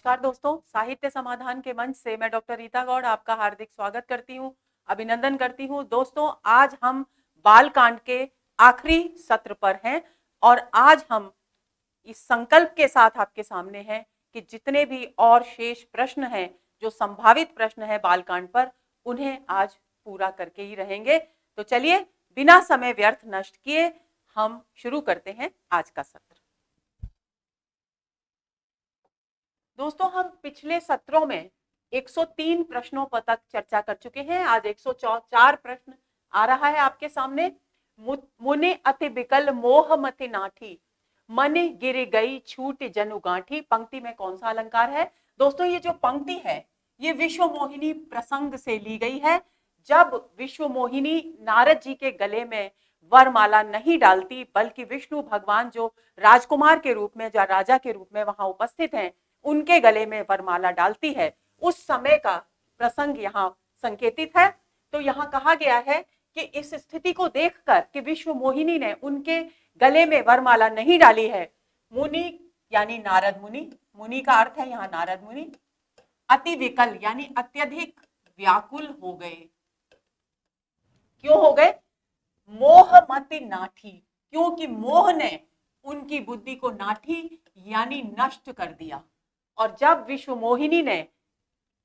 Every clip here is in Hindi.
नमस्कार दोस्तों, साहित्य समाधान के मंच से मैं डॉक्टर रीता गौड़ आपका हार्दिक स्वागत करती हूं, अभिनंदन करती हूं। दोस्तों, आज हम बाल कांड के आखिरी सत्र पर हैं और आज हम इस संकल्प के साथ आपके सामने हैं कि जितने भी और शेष प्रश्न हैं, जो संभावित प्रश्न है बाल कांड पर, उन्हें आज पूरा करके ही रहेंगे। तो चलिए, बिना समय व्यर्थ नष्ट किए हम शुरू करते हैं आज का सत्र। दोस्तों, हम पिछले सत्रों में 103 प्रश्नों पर तक चर्चा कर चुके हैं। आज 104 प्रश्न आ रहा है आपके सामने। मुने अति बिकल मोह मति नाठी, मने गिर गई छूट जनु गांठी। पंक्ति में कौन सा अलंकार है? दोस्तों, ये जो पंक्ति है ये विश्व मोहिनी प्रसंग से ली गई है। जब विश्व मोहिनी नारद जी के गले में वरमाला नहीं डालती, बल्कि विष्णु भगवान जो राजकुमार के रूप में, जो राजा के रूप में वहां उपस्थित हैं, उनके गले में वरमाला डालती है, उस समय का प्रसंग यहाँ संकेतित है। तो यहाँ कहा गया है कि इस स्थिति को देखकर कि विश्व मोहिनी ने उनके गले में वरमाला नहीं डाली है, मुनि यानी नारद मुनि, मुनि का अर्थ है यहाँ नारद मुनि, अति विकल यानी अत्यधिक व्याकुल हो गए। क्यों हो गए? मोह मति नाठी, क्योंकि मोह ने उनकी बुद्धि को नाठी यानी नष्ट कर दिया। और जब विश्व मोहिनी ने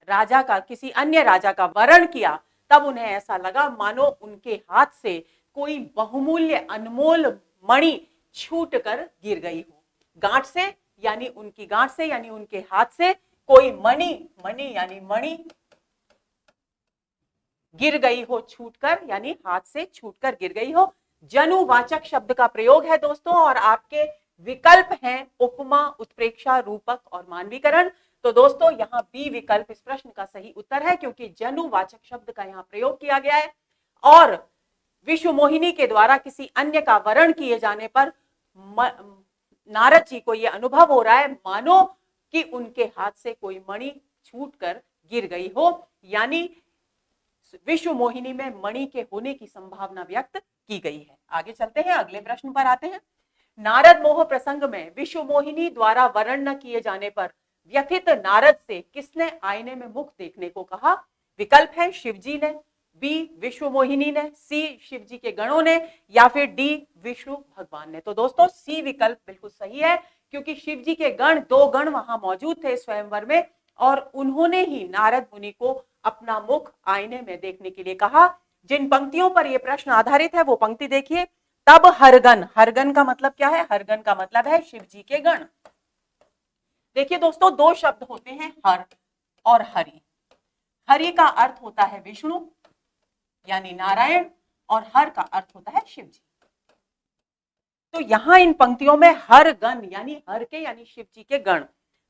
राजा का, किसी अन्य राजा का वरण किया, तब उन्हें ऐसा लगा मानो उनके हाथ से कोई बहुमूल्य अनमोल मणि छूट कर गिर गई हो। गांठ से यानी उनकी गांठ से यानी उनके हाथ से कोई मणि, मणि यानी मणि गिर गई हो, छूटकर यानी हाथ से छूटकर गिर गई हो। जनुवाचक शब्द का प्रयोग है दोस्तों, और आपके विकल्प हैं उपमा, उत्प्रेक्षा, रूपक और मानवीकरण। तो दोस्तों, यहाँ बी विकल्प इस प्रश्न का सही उत्तर है, क्योंकि जनुवाचक शब्द का यहाँ प्रयोग किया गया है। और विश्व मोहिनी के द्वारा किसी अन्य का वरण किए जाने पर नारद जी को यह अनुभव हो रहा है मानो कि उनके हाथ से कोई मणि छूटकर गिर गई हो, यानी विश्व मोहिनी में मणि के होने की संभावना व्यक्त की गई है। आगे चलते हैं, अगले प्रश्न पर आते हैं। नारद मोह प्रसंग में विश्व मोहिनी द्वारा वर्ण न किए जाने पर व्यथित नारद से किसने आईने में मुख देखने को कहा? विकल्प है शिवजी ने, बी विश्व मोहिनी ने, सी शिवजी के गणों ने, या फिर डी विष्णु भगवान ने। तो दोस्तों, सी विकल्प बिल्कुल सही है, क्योंकि शिवजी के गण, 2 गण वहां मौजूद थे स्वयंवर में, और उन्होंने ही नारद मुनि को अपना मुख आईने में देखने के लिए कहा। जिन पंक्तियों पर यह प्रश्न आधारित है वो पंक्ति देखिए। तब हरगन, हरगन का मतलब क्या है? हरगन का मतलब है शिव जी के गण। देखिए दोस्तों, 2 शब्द होते हैं, हर और हरि। हरि का अर्थ होता है विष्णु यानी नारायण, और हर का अर्थ होता है शिव जी। तो यहां इन पंक्तियों में हर गण यानी हर के यानी शिव जी के गण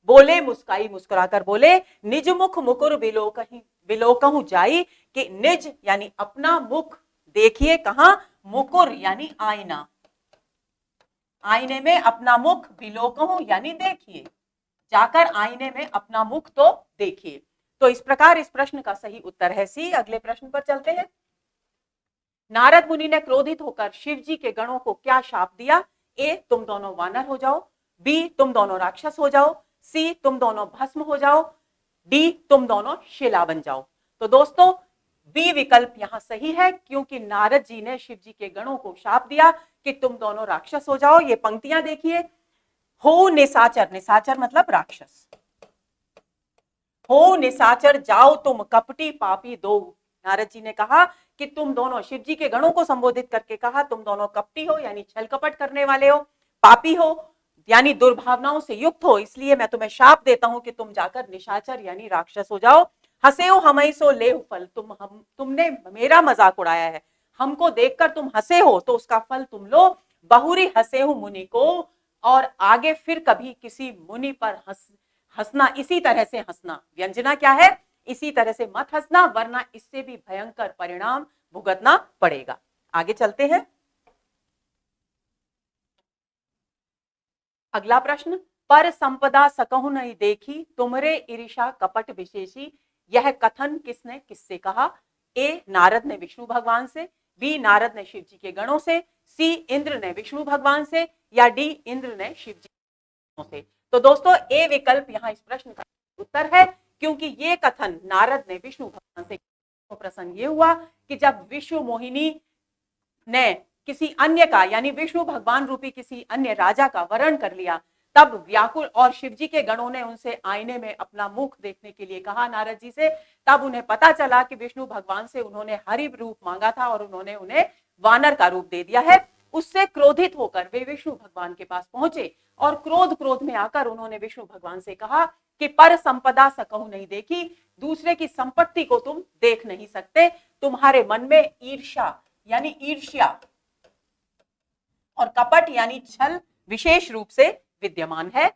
बोले, मुस्काई मुस्कुराकर बोले, निज मुख मुकुर बिलोकहु जाई, कि निज यानी अपना मुख देखिए, कहां? मुकुर यानी आईना, आईने में अपना मुख, बिलोकहु यानी देखिए, जाकर आईने में अपना मुख तो देखिए। तो इस प्रकार इस प्रश्न का सही उत्तर है सी। अगले प्रश्न पर चलते हैं। नारद मुनि ने क्रोधित होकर शिव जी के गणों को क्या शाप दिया? ए तुम दोनों वानर हो जाओ, बी तुम दोनों राक्षस हो जाओ, सी तुम दोनों भस्म हो जाओ, डी तुम दोनों शिला बन जाओ। तो दोस्तों, बी विकल्प यहां सही है, क्योंकि नारद जी ने शिव जी के गणों को शाप दिया कि तुम दोनों राक्षस हो जाओ। ये पंक्तियां देखिए। हो निशाचर, निशाचर मतलब राक्षस, हो निशाचर जाओ तुम कपटी पापी दो। नारद जी ने कहा कि तुम दोनों, शिव जी के गणों को संबोधित करके कहा, तुम दोनों कपटी हो यानी छल कपट करने वाले हो, पापी हो यानी दुर्भावनाओं से युक्त हो, इसलिए मैं तुम्हें शाप देता हूं कि तुम जाकर निशाचर यानी राक्षस हो जाओ। हंसेओ हमई सो लेहु फल, तुमने मेरा मजाक उड़ाया है, हमको देखकर तुम हंसे हो तो उसका फल तुम लो। बहुरी हंसेहु मुनि को, और आगे फिर कभी किसी मुनि पर हंसना, इसी तरह से हंसना, व्यंजना क्या है? इसी तरह से मत हंसना, वरना इससे भी भयंकर परिणाम भुगतना पड़ेगा। आगे चलते हैं। अगला प्रश्न, पर संपदा सकहु नहीं देखी, तुमरे ईर्षा कपट विशेषी, यह कथन किसने किससे कहा? ए नारद ने विष्णु भगवान से, बी नारद ने शिव जी के गणों से, सी इंद्र ने विष्णु भगवान से, या डी इंद्र ने शिव जी के गणों से। तो दोस्तों, ए विकल्प यहाँ इस प्रश्न का उत्तर है, क्योंकि ये कथन नारद ने विष्णु भगवान से, प्रसंग ये हुआ कि जब विश्व मोहिनी ने किसी अन्य का यानी विष्णु भगवान रूपी किसी अन्य राजा का वरण कर लिया, तब व्याकुल और शिवजी के गणों ने उनसे आईने में अपना मुख देखने के लिए कहा नारद जी से। तब उन्हें पता चला कि विष्णु भगवान से उन्होंने हरि रूप मांगा था और उन्होंने उन्हें वानर का रूप दे दिया है। उससे क्रोधित होकर वे विष्णु भगवान के पास पहुंचे और क्रोध में आकर उन्होंने विष्णु भगवान से कहा कि पर संपदा सकहु नहीं देखी, दूसरे की संपत्ति को तुम देख नहीं सकते, तुम्हारे मन में ईर्ष्या और कपट यानी छल विशेष रूप से विद्यमान है।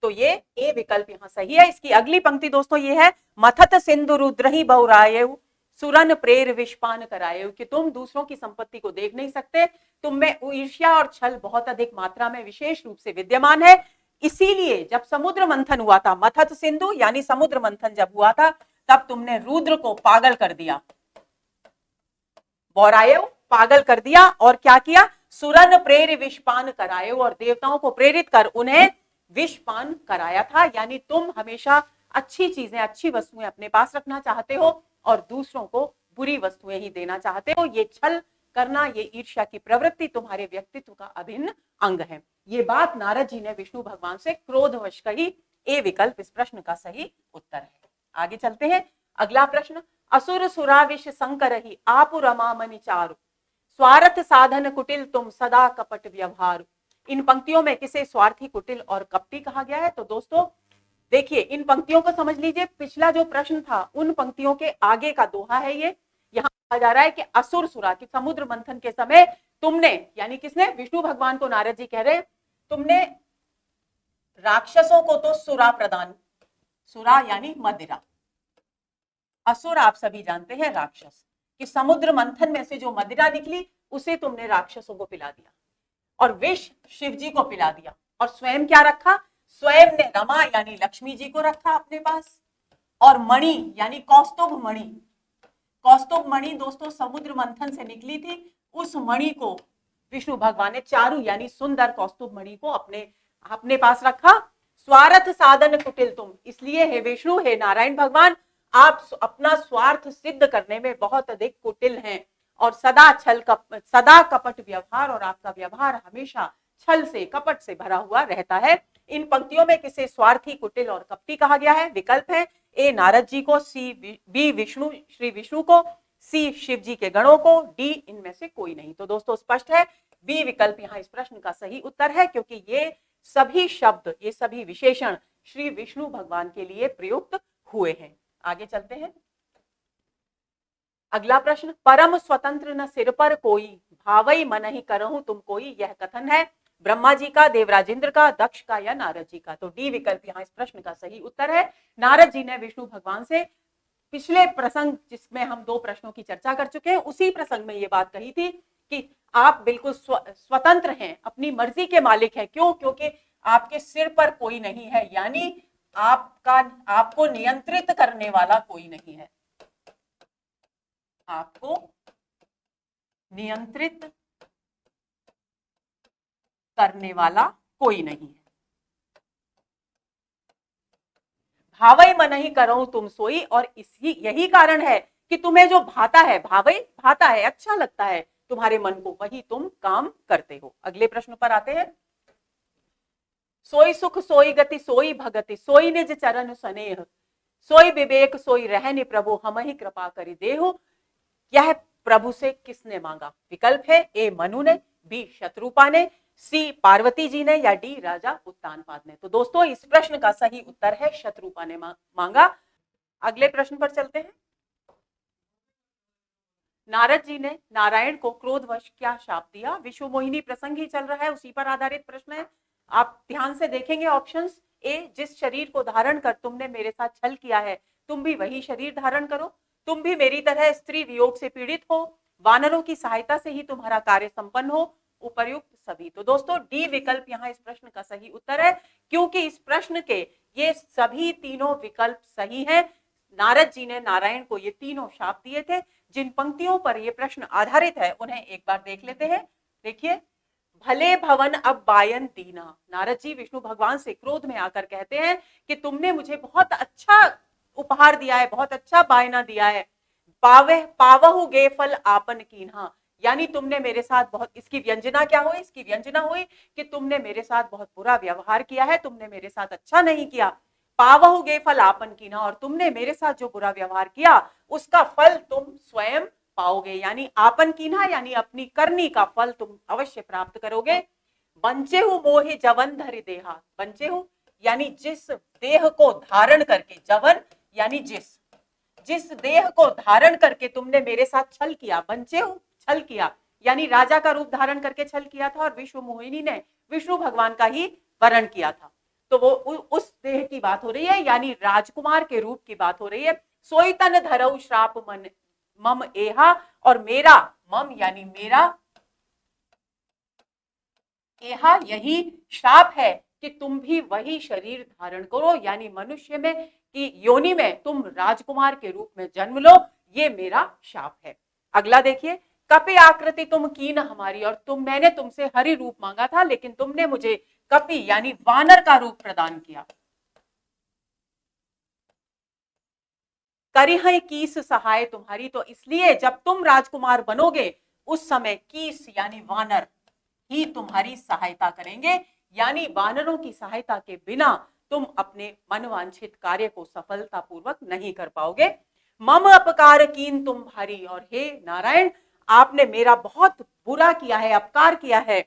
तो ये ए विकल्प यहां सही है। इसकी अगली पंक्ति दोस्तों ये है, मथत सिंधु रुद्रहि बहुरायेउ सुरन प्रेर विषपान करायेउ, कि तुम दूसरों की संपत्ति को देख नहीं सकते, तुम में ईर्ष्या और छल बहुत अधिक मात्रा में विशेष रूप से विद्यमान है। इसीलिए जब समुद्र मंथन हुआ था, मथत सिंधु यानी समुद्र मंथन जब हुआ था, तब तुमने रुद्र को पागल कर दिया, बौरायेउ पागल कर दिया, और क्या किया, सुरन प्रेर विषपान कराए, और देवताओं को प्रेरित कर उन्हें विषपान कराया था। यानी तुम हमेशा अच्छी चीजें, अच्छी वस्तुएं अपने पास रखना चाहते हो और दूसरों को बुरी वस्तुएं ही देना चाहते हो। ये छल करना, ये ईर्ष्या की प्रवृत्ति तुम्हारे व्यक्तित्व का अभिन्न अंग है। ये बात नारद जी ने विष्णु भगवान से क्रोधवश कही। ए विकल्प इस प्रश्न का सही उत्तर है। आगे चलते हैं। अगला प्रश्न, असुर सुराविश संकरहि आपु रमा मनि चारु, स्वार्थ साधन कुटिल तुम सदा कपट व्यवहार। इन पंक्तियों में किसे स्वार्थी, कुटिल और कपटी कहा गया है? तो दोस्तों देखिए, इन पंक्तियों को समझ लीजिए। पिछला जो प्रश्न था उन पंक्तियों के आगे का दोहा है ये। यहाँ कहा जा रहा है कि असुर सुरा, कि समुद्र मंथन के समय तुमने, यानी किसने, विष्णु भगवान को नारद जी कह रहे, तुमने राक्षसों को तो सुरा प्रदान, सुरा यानी मदिरा, असुर आप सभी जानते हैं राक्षस, कि समुद्र मंथन में से जो मदिरा निकली उसे तुमने राक्षसों को पिला दिया और विष शिव जी को पिला दिया, और स्वयं क्या रखा, स्वयं ने रमा यानी लक्ष्मी जी को रखा अपने पास, और मणि यानी कौस्तुभ मणि, कौस्तुभ मणि दोस्तों समुद्र मंथन से निकली थी, उस मणि को विष्णु भगवान ने, चारु यानी सुंदर कौस्तुभ मणि को अपने पास रखा। स्वार्थ साधन कुटिल तुम, इसलिए हे विष्णु, हे नारायण भगवान, आप अपना स्वार्थ सिद्ध करने में बहुत अधिक कुटिल हैं और सदा कपट व्यवहार, और आपका व्यवहार हमेशा छल से, कपट से भरा हुआ रहता है। इन पंक्तियों में किसे स्वार्थी, कुटिल और कपटी कहा गया है? विकल्प है, ए नारद जी को, बी विष्णु, श्री विष्णु को, सी शिव जी के गणों को, डी इनमें से कोई नहीं। तो दोस्तों स्पष्ट है, बी विकल्प यहाँ इस प्रश्न का सही उत्तर है, क्योंकि ये सभी शब्द, ये सभी विशेषण श्री विष्णु भगवान के लिए प्रयुक्त हुए हैं। आगे चलते हैं। अगला प्रश्न, परम स्वतंत्र न सिर पर कोई, भावई मन ही करहूं तुम कोई, यह कथन है ब्रह्मा जी का, देवराजेंद्र का, दक्ष का या नारद जी का? तो डी विकल्प यहाँ इस प्रश्न का सही उत्तर है। नारद जी ने विष्णु भगवान से पिछले प्रसंग, जिसमें हम 2 प्रश्नों की चर्चा कर चुके हैं, उसी प्रसंग में ये बात कही थी कि आप बिल्कुल स्वतंत्र हैं, अपनी मर्जी के मालिक हैं। क्यों? क्योंकि आपके सिर पर कोई नहीं है, यानी आपको नियंत्रित करने वाला कोई नहीं है, आपको नियंत्रित करने वाला कोई नहीं है। भावई मन ही करो तुम सोई, और यही कारण है कि तुम्हें जो भाता है, भावई भाता है, अच्छा लगता है तुम्हारे मन को, वही तुम काम करते हो। अगले प्रश्न पर आते हैं। सोई सुख सोई गति सोई भगति, सोई निज चरण स्नेह, सोई विवेक सोई रहनि प्रभु हम ही कृपा करि देहु, यह प्रभु से किसने मांगा? विकल्प है, ए मनु ने, बी शत्रुपा ने, सी पार्वती जी ने, या डी राजा उत्तानपाद ने? तो दोस्तों इस प्रश्न का सही उत्तर है शत्रुपा ने मांगा। अगले प्रश्न पर चलते हैं। नारद जी ने नारायण को क्रोधवश क्या शाप दिया? विश्व मोहिनी प्रसंग ही चल रहा है, उसी पर आधारित प्रश्न है। आप ध्यान से देखेंगे ऑप्शंस। ए, जिस शरीर को धारण कर तुमने मेरे साथ छल किया है, तुम भी वही शरीर धारण करो, तुम भी मेरी तरह स्त्री वियोग से पीड़ित हो, वानरों की सहायता से ही तुम्हारा कार्य संपन्न हो, उपर्युक्त सभी। तो दोस्तों डी विकल्प यहाँ इस प्रश्न का सही उत्तर है, क्योंकि इस प्रश्न के ये सभी तीनों विकल्प सही हैं। नारद जी ने नारायण को ये तीनों शाप दिए थे। जिन पंक्तियों पर ये प्रश्न आधारित है उन्हें एक बार देख लेते हैं। देखिए, भले भवन अब बायन दीना। नारद जी विष्णु भगवान से क्रोध में आकर कहते हैं कि तुमने मुझे बहुत अच्छा उपहार दिया है, बहुत अच्छा बायना दिया है। पावे पावहु गे फल आपन कीन्हा, यानी तुमने मेरे साथ बहुत, इसकी व्यंजना क्या हुई, इसकी व्यंजना हुई कि तुमने मेरे साथ बहुत बुरा व्यवहार किया है, तुमने मेरे साथ अच्छा नहीं किया। पावहु गे फल आपन कीन्हा, और तुमने मेरे साथ जो बुरा व्यवहार किया उसका फल तुम स्वयं पाओगे, यानी आपन कीन्हा यानी अपनी करनी का फल तुम अवश्य प्राप्त करोगे। बंचे हूं मोहे जवन धरि देहा, बंचे हूं यानी जिस देह को धारण करके, जवन यानी जिस देह को धारण करके तुमने मेरे साथ छल किया, बंचे हूं छल किया यानी राजा का रूप धारण करके छल किया था, और विश्व मोहिनी ने विष्णु भगवान का ही वर्ण किया था। तो वो उस देह की बात हो रही है, यानी राजकुमार के रूप की बात हो रही है। सोई तन धरऊ श्राप मन मम एहा, और मेरा मम यानी मेरा, एहा यही श्राप है कि तुम भी वही शरीर धारण करो, यानी मनुष्य में कि योनि में तुम राजकुमार के रूप में जन्म लो, ये मेरा शाप है। अगला देखिए, कपि आकृति तुम कीन हमारी, और मैंने तुमसे हरि रूप मांगा था, लेकिन तुमने मुझे कपि यानी वानर का रूप प्रदान किया। करी है कीस सहाय तुम्हारी, तो इसलिए जब तुम राजकुमार बनोगे उस समय कीस यानी वानर ही तुम्हारी सहायता करेंगे, यानी वानरों की सहायता के बिना तुम अपने मनवांछित कार्य को सफलतापूर्वक नहीं कर पाओगे। मम अपकार कीन तुम भारी, और हे नारायण आपने मेरा बहुत बुरा किया है, अपकार किया है।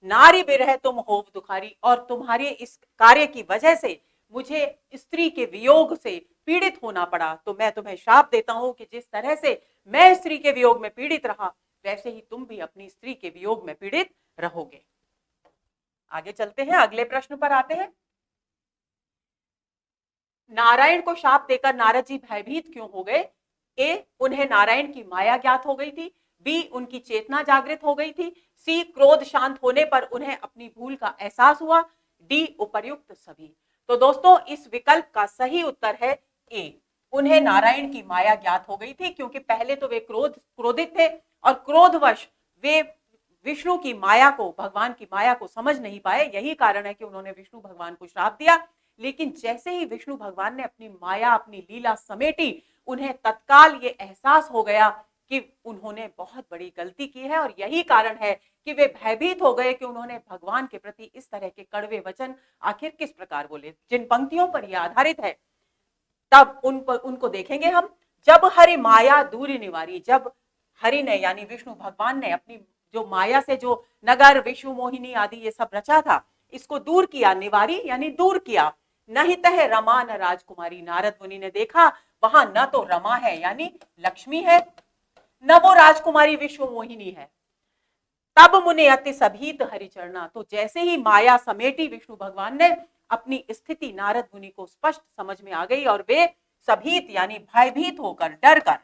नारी बिरह तुम होव दुखारी, और तुम्हारे इस कार्य की वजह से मुझे स्त्री के वियोग से पीड़ित होना पड़ा। तो मैं तुम्हें श्राप देता हूं कि जिस तरह से मैं स्त्री के वियोग में पीड़ित रहा, वैसे ही तुम भी अपनी स्त्री के वियोग में पीड़ित रहोगे। आगे चलते हैं, अगले प्रश्न पर आते हैं। नारायण को शाप देकर नारद जी भयभीत क्यों हो गए? ए, उन्हें नारायण की माया ज्ञात हो गई थी। बी, उनकी चेतना जागृत हो गई थी। सी, क्रोध शांत होने पर उन्हें अपनी भूल का एहसास हुआ। डी, उपर्युक्त सभी। तो दोस्तों इस विकल्प का सही उत्तर है ए, उन्हें नारायण की माया ज्ञात हो गई थी, क्योंकि पहले तो वे क्रोधित थे और क्रोधवश वे विष्णु की माया को, भगवान की माया को समझ नहीं पाए। यही कारण है कि उन्होंने विष्णु भगवान को श्राप दिया। लेकिन जैसे ही विष्णु भगवान ने अपनी माया, अपनी लीला समेटी, उन्हें तत्काल ये एहसास हो गया कि उन्होंने बहुत बड़ी गलती की है, और यही कारण है कि वे भयभीत हो गए कि उन्होंने भगवान के प्रति इस तरह के कड़वे वचन आखिर किस प्रकार बोले। जिन पंक्तियों पर यह आधारित है, तब उनको देखेंगे हम। जब हरि माया दूर निवारी, जब हरि ने यानी विष्णु भगवान ने अपनी जो माया से जो नगर विष्णु मोहिनी आदि ये सब रचा था, इसको दूर किया, निवारी यानी दूर किया। नहीं तह रमा न राजकुमारी, नारद मुनि ने देखा वहां न तो रमा है यानी लक्ष्मी है, न वो राजकुमारी विश्व मोहिनी है। तब मुने अति सभीत हरिचरणा, तो जैसे ही माया समेटी विष्णु भगवान ने, अपनी स्थिति नारद मुनि को स्पष्ट समझ में आ गई, और वे सभीत यानी भयभीत होकर, डर कर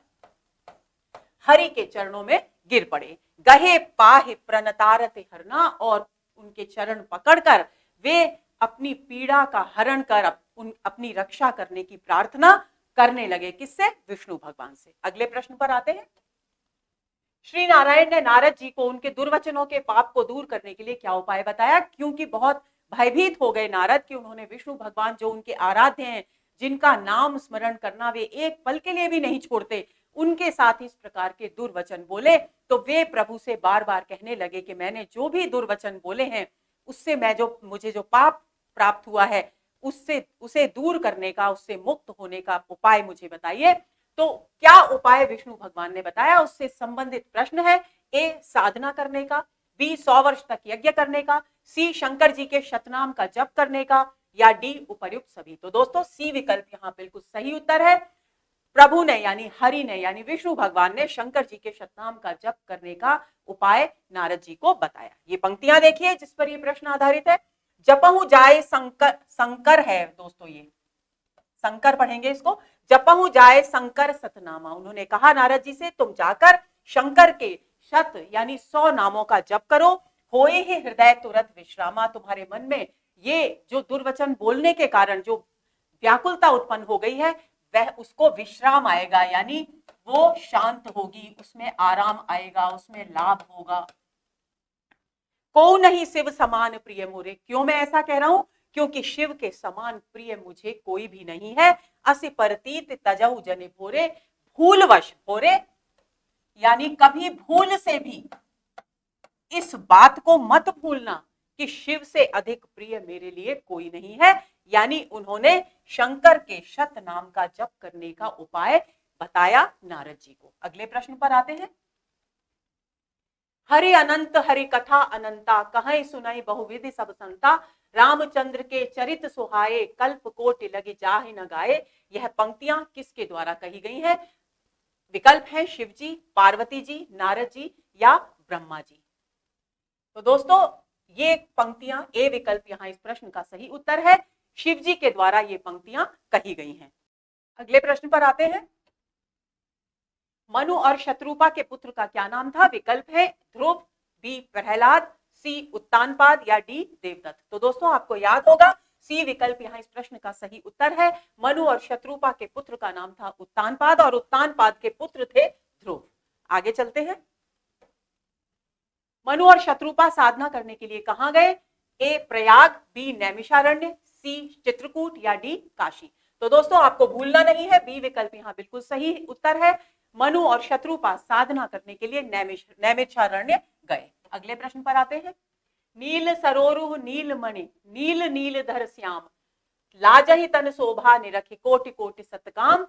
हरि के चरणों में गिर पड़े। गहे पाहि प्रणतारते हरना, और उनके चरण पकड़कर वे अपनी पीड़ा का हरण कर अपनी रक्षा करने की प्रार्थना करने लगे। किससे? विष्णु भगवान से। अगले प्रश्न पर आते हैं। श्री नारायण ने नारद जी को उनके दुर्वचनों के पाप को दूर करने के लिए क्या उपाय बताया? क्योंकि बहुत भयभीत हो गए नारद कि उन्होंने विष्णु भगवान जो उनके आराध्य हैं, जिनका नाम स्मरण करना वे एक पल के लिए भी नहीं छोड़ते, उनके साथ इस प्रकार के दुर्वचन बोले, तो वे प्रभु से बार बार कहने लगे कि मैंने जो भी दुर्वचन बोले हैं, उससे मुझे जो पाप प्राप्त हुआ है, उसे दूर करने का, उससे मुक्त होने का उपाय मुझे बताइए। तो क्या उपाय विष्णु भगवान ने बताया, उससे संबंधित प्रश्न है। ए, साधना करने का। बी, 100 वर्ष तक यज्ञ करने का। सी, शंकर जी के शतनाम का जप करने का। या डी, उपर्युक्त सभी। तो दोस्तों सी विकल्प यहाँ बिल्कुल सही उत्तर है। प्रभु ने यानी हरि ने यानी विष्णु भगवान ने शंकर जी के शतनाम का जप करने का उपाय नारद जी को बताया। ये पंक्तियां देखिए जिस पर ये प्रश्न आधारित है। जपहु जाए शंकर, शंकर है दोस्तों, ये शंकर पढ़ेंगे इसको। जपहु जाए शंकर सतनामा, उन्होंने कहा नारद जी से तुम जाकर शंकर के शत यानी 100 नामों का जप करो। होए ही हृदय तुरंत विश्रामा, तुम्हारे मन में ये जो दुर्वचन बोलने के कारण जो व्याकुलता उत्पन्न हो गई है, वह उसको विश्राम आएगा, यानी वो शांत होगी, उसमें आराम आएगा, उसमें लाभ होगा। को नहीं शिव समान प्रिय मोरे। क्यों मैं ऐसा कह रहा हूं? क्योंकि शिव के समान प्रिय मुझे कोई भी नहीं है। असि परतीत तजहु जने भोरे, भूलवश भोरे, यानी कभी भूल से भी इस बात को मत भूलना कि शिव से अधिक प्रिय मेरे लिए कोई नहीं है। यानी उन्होंने शंकर के शत नाम का जप करने का उपाय बताया नारद जी को। अगले प्रश्न पर आते हैं। हरि अनंत हरि कथा अनंता, कहीं सुनाई बहुविधि सब संता, रामचंद्र के चरित सुहाए, कल्प कोटि लगे जाहि न गाए। यह पंक्तियां किसके द्वारा कही गई हैं? विकल्प है शिव जी, पार्वती जी, नारद जी या ब्रह्मा जी। तो दोस्तों ये पंक्तियां, ए विकल्प यहां इस प्रश्न का सही उत्तर है। शिव जी के द्वारा ये पंक्तियां कही गई हैं। अगले प्रश्न पर आते हैं। मनु और शत्रुपा के पुत्र का क्या नाम था? विकल्प है ध्रुव, बी प्रहलाद, सी उत्तानपाद या डी देवदत्त। तो दोस्तों आपको याद होगा सी विकल्प यहां इस प्रश्न का सही उत्तर है। मनु और शत्रुपा के पुत्र का नाम था उत्तानपाद और उत्तानपाद के पुत्र थे ध्रुव। आगे चलते हैं। मनु और शत्रुपा साधना करने के लिए कहां गए? ए प्रयाग, बी नैमिषारण्य, सी चित्रकूट या डी काशी। तो दोस्तों आपको भूलना नहीं है, बी विकल्प यहां बिल्कुल सही उत्तर है। मनु और शत्रुपा साधना करने के लिए नैमिषारण्य गए। अगले प्रश्न पर आते हैं। नील सरोरुह नील मणि, नील नील धर श्याम, लाजहि तन शोभा निरखि, कोटि कोटि सतकाम।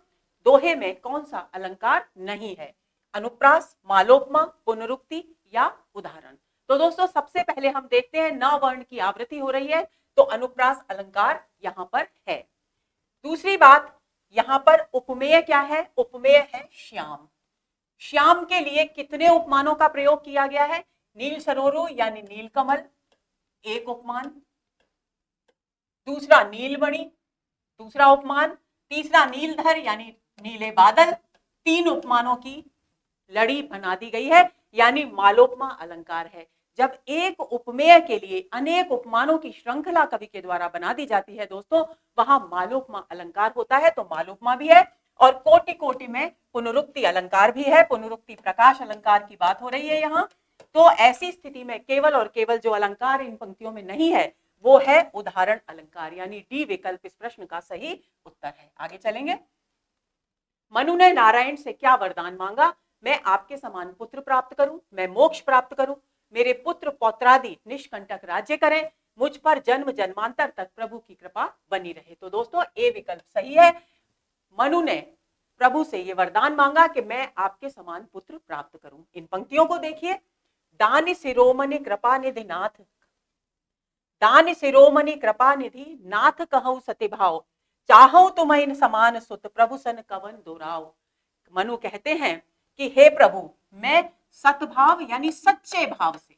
दोहे में कौन सा अलंकार नहीं है? अनुप्रास, मालोपमा, पुनरुक्ति या उदाहरण। तो दोस्तों सबसे पहले हम देखते हैं न वर्ण की आवृत्ति हो रही है, तो अनुप्रास अलंकार यहां पर है। दूसरी बात, यहां पर उपमेय क्या है? उपमेय है श्याम। श्याम के लिए कितने उपमानों का प्रयोग किया गया है? नील सरोरु यानी नीलकमल, एक उपमान। दूसरा नीलमणि, दूसरा उपमान। तीसरा नीलधर यानी नीले बादल। तीन उपमानों की लड़ी बना दी गई है, यानी मालोपमा अलंकार है। जब एक उपमेय के लिए अनेक उपमानों की श्रृंखला कवि के द्वारा बना दी जाती है दोस्तों, वहां मालोपमा अलंकार होता है। तो मालोपमा भी है और कोटि कोटि में पुनरुक्ति अलंकार भी है। पुनरुक्ति प्रकाश अलंकार की बात हो रही है यहाँ। तो ऐसी स्थिति में केवल और केवल जो अलंकार इन पंक्तियों में नहीं है वो है उदाहरण अलंकार, यानी डी विकल्प इस प्रश्न का सही उत्तर है। आगे चलेंगे। मनु ने नारायण से क्या वरदान मांगा? मैं आपके समान पुत्र प्राप्त करूं, मैं मोक्ष प्राप्त करूं, मेरे पुत्र पौत्रादि निष्कंटक राज्य करें, मुझ पर जन्म जन्मांतर तक प्रभु की कृपा बनी रहे। तो दोस्तों ए विकल्प सही है। मनु ने प्रभु से ये वरदान मांगा कि मैं आपके समान पुत्र प्राप्त करूं। इन पंक्तियों को देखिए। दान शिरोमणि कृपा निधि नाथ, दान शिरोमणि कृपा निधि नाथ कहूं सतिभाव, चाहो तुम्हें समान सुत प्रभु सन कवन दोराव। मनु कहते हैं कि हे प्रभु, मैं सतभाव यानी सच्चे भाव से,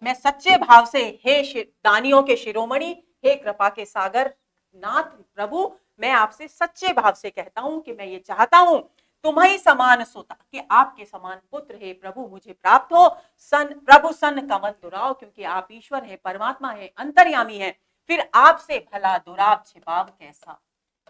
मैं सच्चे भाव से, हे दानियों के शिरोमणि, हे कृपा के सागर नाथ प्रभु, मैं आपसे सच्चे भाव से कहता हूं कि मैं ये चाहता हूं तुम्हें समान सुता, कि आपके समान पुत्र हे प्रभु मुझे प्राप्त हो। सन प्रभु सन कवन दुराव, क्योंकि आप ईश्वर है, परमात्मा है, अंतर्यामी है, फिर आपसे भला दुराव छिपाव कैसा।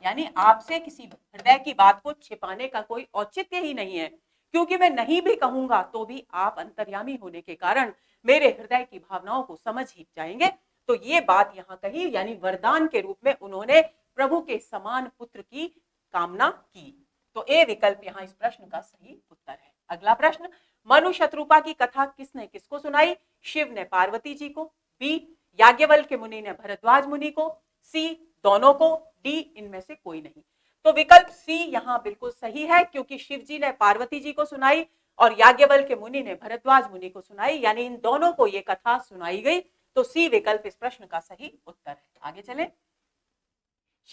यानी आपसे किसी हृदय की बात को छिपाने का कोई औचित्य ही नहीं है, क्योंकि मैं नहीं भी कहूंगा तो भी आप अंतर्यामी होने के कारण मेरे हृदय की भावनाओं को समझ ही जाएंगे। तो ये बात यहाँ कही, यानी वरदान के रूप में उन्होंने प्रभु के समान पुत्र की कामना की। तो ए विकल्प यहाँ इस प्रश्न का सही उत्तर है। अगला प्रश्न, मनु शत्रुपा की कथा किसने किसको सुनाई? शिव ने पार्वती जी को, बी याज्ञवल्क्य मुनि ने भरद्वाज मुनि को, सी दोनों को, डी इनमें से कोई नहीं। तो विकल्प सी यहाँ बिल्कुल सही है, क्योंकि शिव जी ने पार्वती जी को सुनाई और याज्ञवल्क्य मुनि ने भरद्वाज मुनि को सुनाई, यानी इन दोनों को ये कथा सुनाई गई। तो सी विकल्प इस प्रश्न का सही उत्तर है। आगे चले।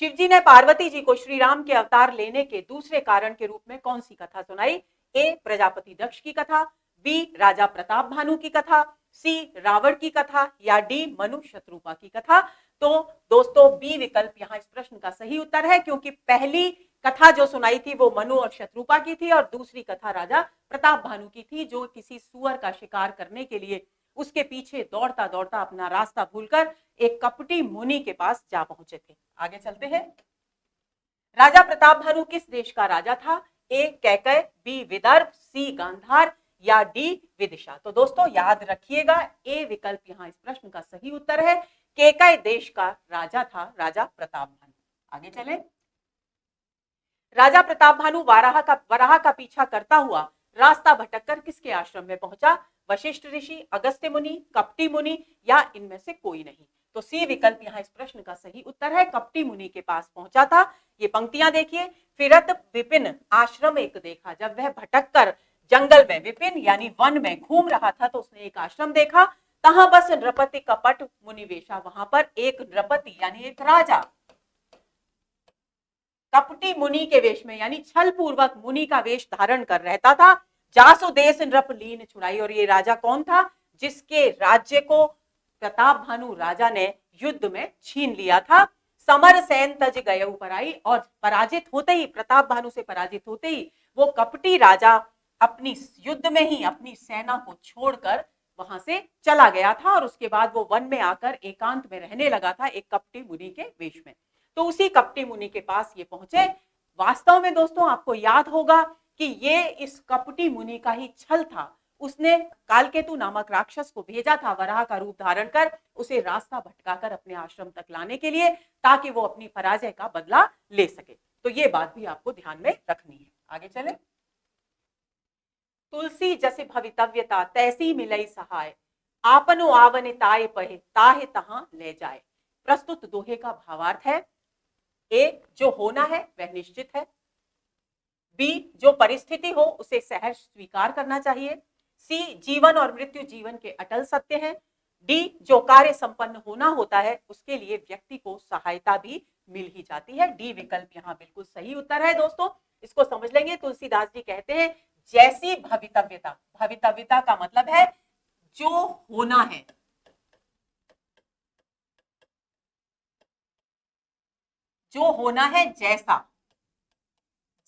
शिवजी ने पार्वती जी को श्री राम के अवतार लेने के दूसरे कारण के रूप में कौन सी कथा सुनाई? ए प्रजापति दक्ष की कथा, बी राजा प्रताप भानु की कथा, सी रावण की कथा या डी मनु शत्रुपा की कथा। तो दोस्तों बी विकल्प यहाँ इस प्रश्न का सही उत्तर है, क्योंकि पहली कथा जो सुनाई थी वो मनु और शत्रुपा की थी और दूसरी कथा राजा प्रताप भानु की थी, जो किसी सुअर का शिकार करने के लिए उसके पीछे दौड़ता दौड़ता अपना रास्ता भूलकर एक कपटी मुनि के पास जा पहुंचे थे। आगे चलते हैं। राजा प्रताप भानु किस देश का राजा था? ए कैकय, बी विदर्भ, सी गांधार या डी विदिशा। तो दोस्तों याद रखिएगा, ए विकल्प यहाँ इस प्रश्न का सही उत्तर है। केकय देश का राजा था राजा प्रताप भानु। आगे चले। राजा प्रताप भानु वराह का पीछा करता हुआ रास्ता भटककर किसके आश्रम में पहुंचा? वशिष्ठ ऋषि, अगस्त्य मुनि, कपटी मुनि या इनमें से कोई नहीं। तो सी विकल्प यहाँ इस प्रश्न का सही उत्तर है, कपटी मुनि के पास पहुंचा था। ये पंक्तियां देखिए, फिरत विपिन आश्रम एक देखा। जब वह भटक कर जंगल में, विपिन यानी वन में घूम रहा था, तो उसने एक आश्रम देखा। तहां बस नृपति कपट मुनिवेशा, वहां पर एक नृपति यानी एक राजा कपटी मुनि के वेश में यानी छल पूर्वक मुनि का वेश धारण कर रहता था। जासु देश नृप लीन छुड़ाई, और ये राजा कौन था? जिसके राज्य को प्रताप भानु राजा ने युद्ध में छीन लिया था। समर सैन तज गए पराई, और पराजित होते ही, प्रताप भानु से पराजित होते ही वो कपटी राजा अपनी युद्ध में ही अपनी सेना को छोड़कर वहां से चला गया था, और उसके बाद वो वन में आकर एकांत में रहने लगा था एक कपटी मुनि के वेश में। तो उसी कपटी मुनि के पास ये पहुंचे। वास्तव में दोस्तों आपको याद होगा कि ये इस कपटी मुनि का ही छल था। उसने कालकेतु नामक राक्षस को भेजा था वराह का रूप धारण कर, उसे रास्ता भटकाकर अपने आश्रम तक लाने के लिए, ताकि वो अपनी पराजय का बदला ले सके। तो ये बात भी आपको ध्यान में रखनी है। आगे चले। तुलसी जैसे भवितव्यता तैसी मिलई सहाय, आपनो आवने ताए पहे ताहे तहां ले जाए। प्रस्तुत दोहे का भावार्थ है, ए जो होना है वह निश्चित है, बी जो परिस्थिति हो उसे सहर्ष स्वीकार करना चाहिए, सी जीवन और मृत्यु जीवन के अटल सत्य हैं, डी जो कार्य संपन्न होना होता है उसके लिए व्यक्ति को सहायता भी मिल ही जाती है। डी विकल्प यहाँ बिल्कुल सही उत्तर है। दोस्तों इसको समझ लेंगे। तुलसीदास जी कहते हैं जैसी भवितव्यता, भवितव्यता का मतलब है जो होना है, जो होना है, जैसा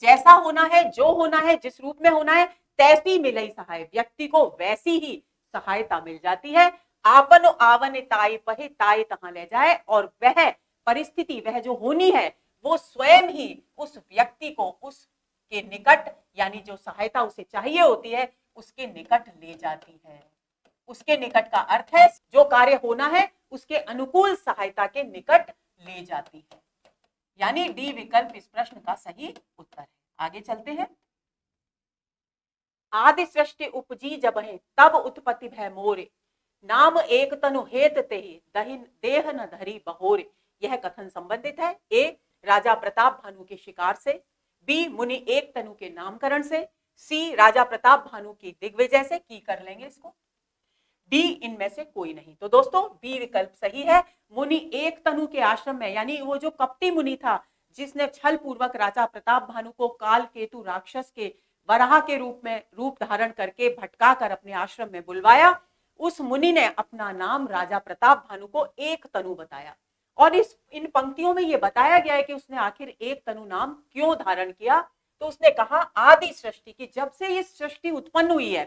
जैसा होना है, जो होना है, जिस रूप में होना है, तैसी मिलई सहाय, व्यक्ति को वैसी ही सहायता मिल जाती है। आपन आवन ताई पहे ताई तहां ले जाए, और वह परिस्थिति, वह जो होनी है, वो स्वयं ही उस व्यक्ति को उसके निकट, यानी जो सहायता उसे चाहिए होती है उसके निकट ले जाती है। उसके निकट का अर्थ है जो कार्य होना है उसके अनुकूल सहायता के निकट ले जाती है। यानी डी विकल्प इस प्रश्न का सही उत्तर है। आगे चलते हैं। आदि सृष्टि उपजी जब है तब उत्पत्ति भय मोरे, नाम एक तनु हेत ते देह न धरी बहोरे। यह कथन संबंधित है, ए राजा प्रताप भानु के शिकार से, बी मुनि एक तनु के नामकरण से, सी राजा प्रताप भानु की दिग्विजय से। की कर लेंगे इसको, डी इनमें से कोई नहीं। तो दोस्तों बी विकल्प सही है। मुनि एक तनु के आश्रम में, यानी वो जो कपटी मुनि था जिसने छल पूर्वक राजा प्रताप भानु को काल केतु राक्षस के वराह के रूप धारण करके भटका कर अपने आश्रम में बुलवाया, उस मुनि ने अपना नाम राजा प्रताप भानु को एक तनु बताया। और इन पंक्तियों में यह बताया गया है कि उसने आखिर एक तनु नाम क्यों धारण किया। तो उसने कहा आदि सृष्टि की, जब से ये सृष्टि उत्पन्न हुई है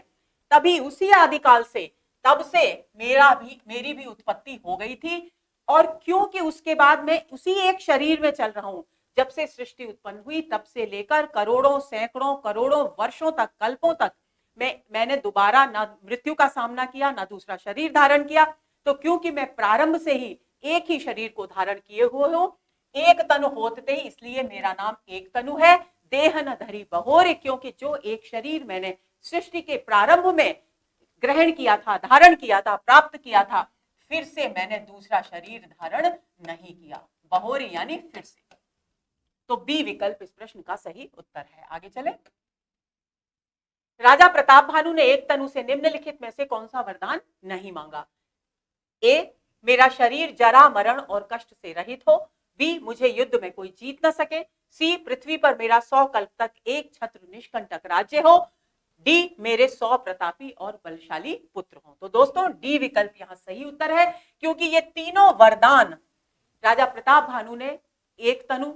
तभी उसी आदिकाल से, तब से मेरी भी उत्पत्ति हो गई थी, और क्योंकि उसके बाद मैं उसी एक शरीर में चल रहा हूं, जब से सृष्टि उत्पन्न हुई तब से लेकर करोड़ों सैकड़ों करोड़ों वर्षों तक, कल्पों तक मैंने दोबारा ना मृत्यु का सामना किया, ना दूसरा शरीर धारण किया। तो क्योंकि मैं प्रारंभ से ही एक ही शरीर को धारण किए हुए हूं, एक तनु होते ही, इसलिए मेरा नाम एक तनु है। देह न धरी बहोरे, क्योंकि जो एक शरीर मैंने सृष्टि के प्रारंभ में ग्रहण किया था, धारण किया था, प्राप्त किया था, फिर से मैंने दूसरा शरीर धारण नहीं किया। बहोरी यानी फिर से। तो बी विकल्प इस प्रश्न का सही उत्तर है। आगे चले। राजा प्रताप भानु ने एक तनु से निम्नलिखित में से कौन सा वरदान नहीं मांगा? ए मेरा शरीर जरा मरण और कष्ट से रहित हो, बी मुझे युद्ध में कोई जीत न सके, सी पृथ्वी पर मेरा 100 कल्प तक एक छत्र निष्कंटक राज्य हो, डी मेरे 100 प्रतापी और बलशाली पुत्र हों। तो दोस्तों डी विकल्प यहाँ सही उत्तर है, क्योंकि ये तीनों वरदान राजा प्रताप भानु ने एक तनु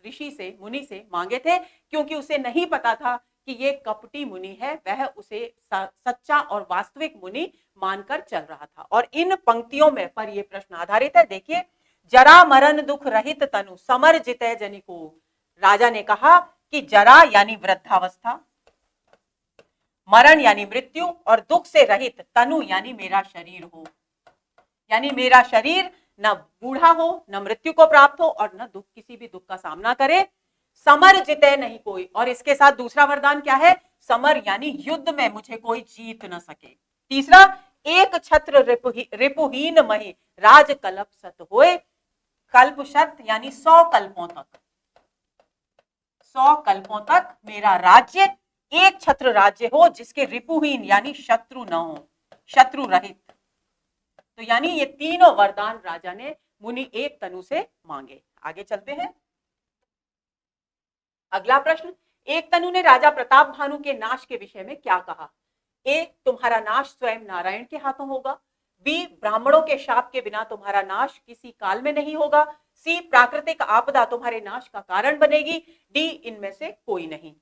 ऋषि से, मुनि से मांगे थे, क्योंकि उसे नहीं पता था कि ये कपटी मुनि है, वह उसे सच्चा और वास्तविक मुनि मानकर चल रहा था। और इन पंक्तियों में पर यह प्रश्न आधारित है। देखिए, जरा मरण दुख रहित तनु समर जितै जनिको। राजा ने कहा कि जरा यानी वृद्धावस्था, मरण यानी मृत्यु, और दुख से रहित तनु यानी मेरा शरीर हो, यानी मेरा शरीर न बूढ़ा हो, न मृत्यु को प्राप्त हो और न दुख, किसी भी दुख का सामना करे। समर जिते नहीं कोई, और इसके साथ दूसरा वरदान क्या है, समर यानी युद्ध में मुझे कोई जीत न सके। तीसरा, एक छत्र रिपुहीन मही राज कल्प सत होए, कल्प शत यानी 100 कल्पों तक, 100 कल्पों तक मेरा राज्य, एक छत्र राज्य हो जिसके रिपुहीन यानी शत्रु न हो, शत्रु रहित। तो यानी ये तीनों वरदान राजा ने मुनि एक तनु से मांगे। आगे चलते हैं। अगला प्रश्न, एक तनु ने राजा प्रताप भानु के नाश के विषय में क्या कहा। ए, तुम्हारा नाश स्वयं नारायण के हाथों होगा। बी, ब्राह्मणों के शाप के बिना तुम्हारा नाश किसी काल में नहीं होगा। सी, प्राकृतिक आपदा तुम्हारे नाश का कारण बनेगी। डी, इनमें से कोई नहीं।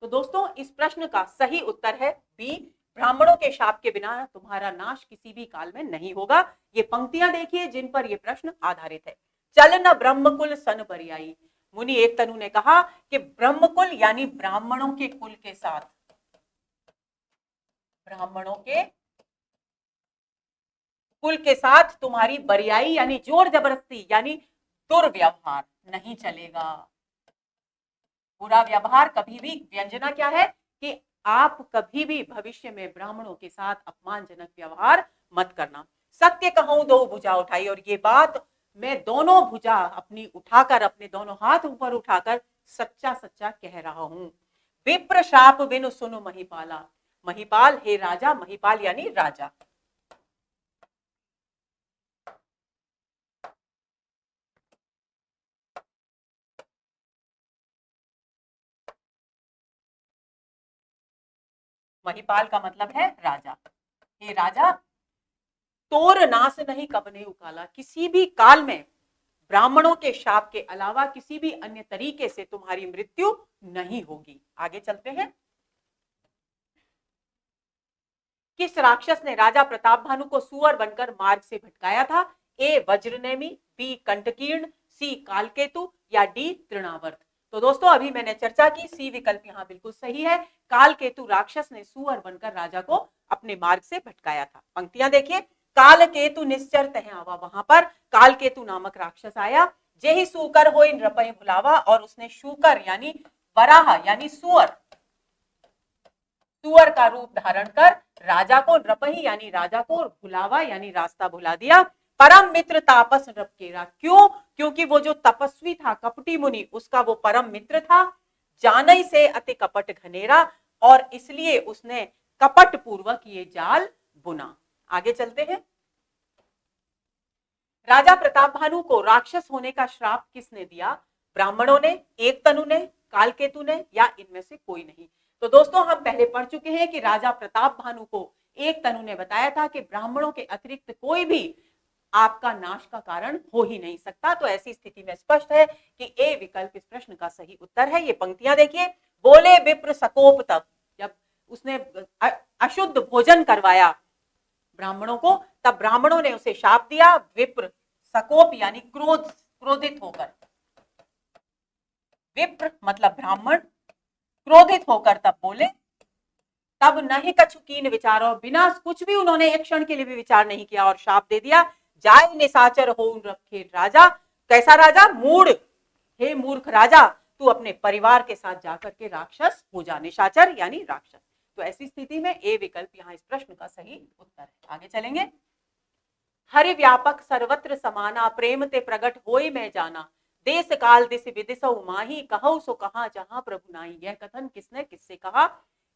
तो दोस्तों इस प्रश्न का सही उत्तर है बी, ब्राह्मणों के शाप के बिना तुम्हारा नाश किसी भी काल में नहीं होगा। ये पंक्तियां देखिए जिन पर यह प्रश्न आधारित है। चल न ब्रह्मकुल सन पर्यायी, मुनि एक तनु ने कहा कि ब्रह्मकुल यानी ब्राह्मणों के कुल के साथ, ब्राह्मणों के कुल के साथ तुम्हारी बरियाई यानी जोर जबरदस्ती यानी दुर्व्यवहार नहीं चलेगा। बुरा व्यवहार कभी भी, व्यंजना क्या है कि आप कभी भी भविष्य में ब्राह्मणों के साथ अपमानजनक व्यवहार मत करना। सत्य कहूं दो भुजा उठाई, और ये बात मैं दोनों भुजा अपनी उठाकर, अपने दोनों हाथ ऊपर उठाकर सच्चा सच्चा कह रहा हूं। विप्र शाप बिनु सुनु महिपाला, महिपाल हे राजा, महिपाल यानी राजा। महिपाल का मतलब है राजा। हे राजा, तोर नास नहीं कबने उकाला, किसी भी काल में ब्राह्मणों के शाप के अलावा किसी भी अन्य तरीके से तुम्हारी मृत्यु नहीं होगी। आगे चलते हैं। किस राक्षस ने राजा प्रताप भानु को सुअर बनकर मार्ग से भटकाया था। ए, वज्रनेमी, बी, कंटकीर्ण, सी, कालकेतु या डी, तृणावर्त। तो दोस्तों अभी मैंने चर्चा की, सी विकल्प यहाँ बिल्कुल सही है। कालकेतु राक्षस ने सुअर बनकर राजा को अपने मार्ग से भटकाया था। पंक्तियां देखिए, कालकेतु निश्चर तह आवा, वहां पर कालकेतु नामक राक्षस आया। जेहि सूकर हो इन रपय भुलावा, और उसने शूकर यानी वराह यानी सुअर, सुअर का रूप धारण कर राजा को, रपही यानी राजा को, और भुलावा यानी रास्ता भुला दिया। परम मित्र तापस नृपकेरा, क्यों, क्योंकि वो जो तपस्वी था कपटी मुनि, उसका वो परम मित्र था। जानई से अति कपट घनेरा, और इसलिए उसने कपट पूर्वक ये जाल बुना। आगे चलते हैं। राजा प्रताप भानु को राक्षस होने का श्राप किसने दिया। ब्राह्मणों ने, एक तनु ने, कालकेतु ने, या इनमें से कोई नहीं। तो दोस्तों हम पहले पढ़ चुके हैं कि राजा प्रताप भानु को एक तनु ने बताया था कि ब्राह्मणों के अतिरिक्त कोई भी आपका नाश का कारण हो ही नहीं सकता। तो ऐसी स्थिति में स्पष्ट है कि ए विकल्प इस प्रश्न का सही उत्तर है। ये पंक्तियां देखिए, बोले विप्र सकोप तब, जब उसने अशुद्ध भोजन करवाया ब्राह्मणों को, तब ब्राह्मणों ने उसे शाप दिया। विप्र, सकोप यानी क्रोध, क्रोधित होकर, विप्र मतलब ब्राह्मण, क्रोधित होकर तब बोले, तब नहीं कछु कीन विचारो, बिना कुछ भी उन्होंने एक क्षण के लिए भी विचार नहीं किया और शाप दे दिया। जाय निशाचर हो रखे राजा, कैसा राजा, मूढ़, हे मूर्ख राजा, तू अपने परिवार के साथ जाकर के राक्षस हो जा। निशाचर यानी राक्षस। तो ऐसी स्थिति में ए विकल्प यहाँ इस प्रश्न का सही उत्तर है। आगे चलेंगे। हरि व्यापक सर्वत्र समाना, प्रेम ते प्रगट होई मैं जाना, देश काल दिस विदिशौ माही, कहौ सो कहा जहां प्रभु नाई। यह कथन किसने किससे कहा।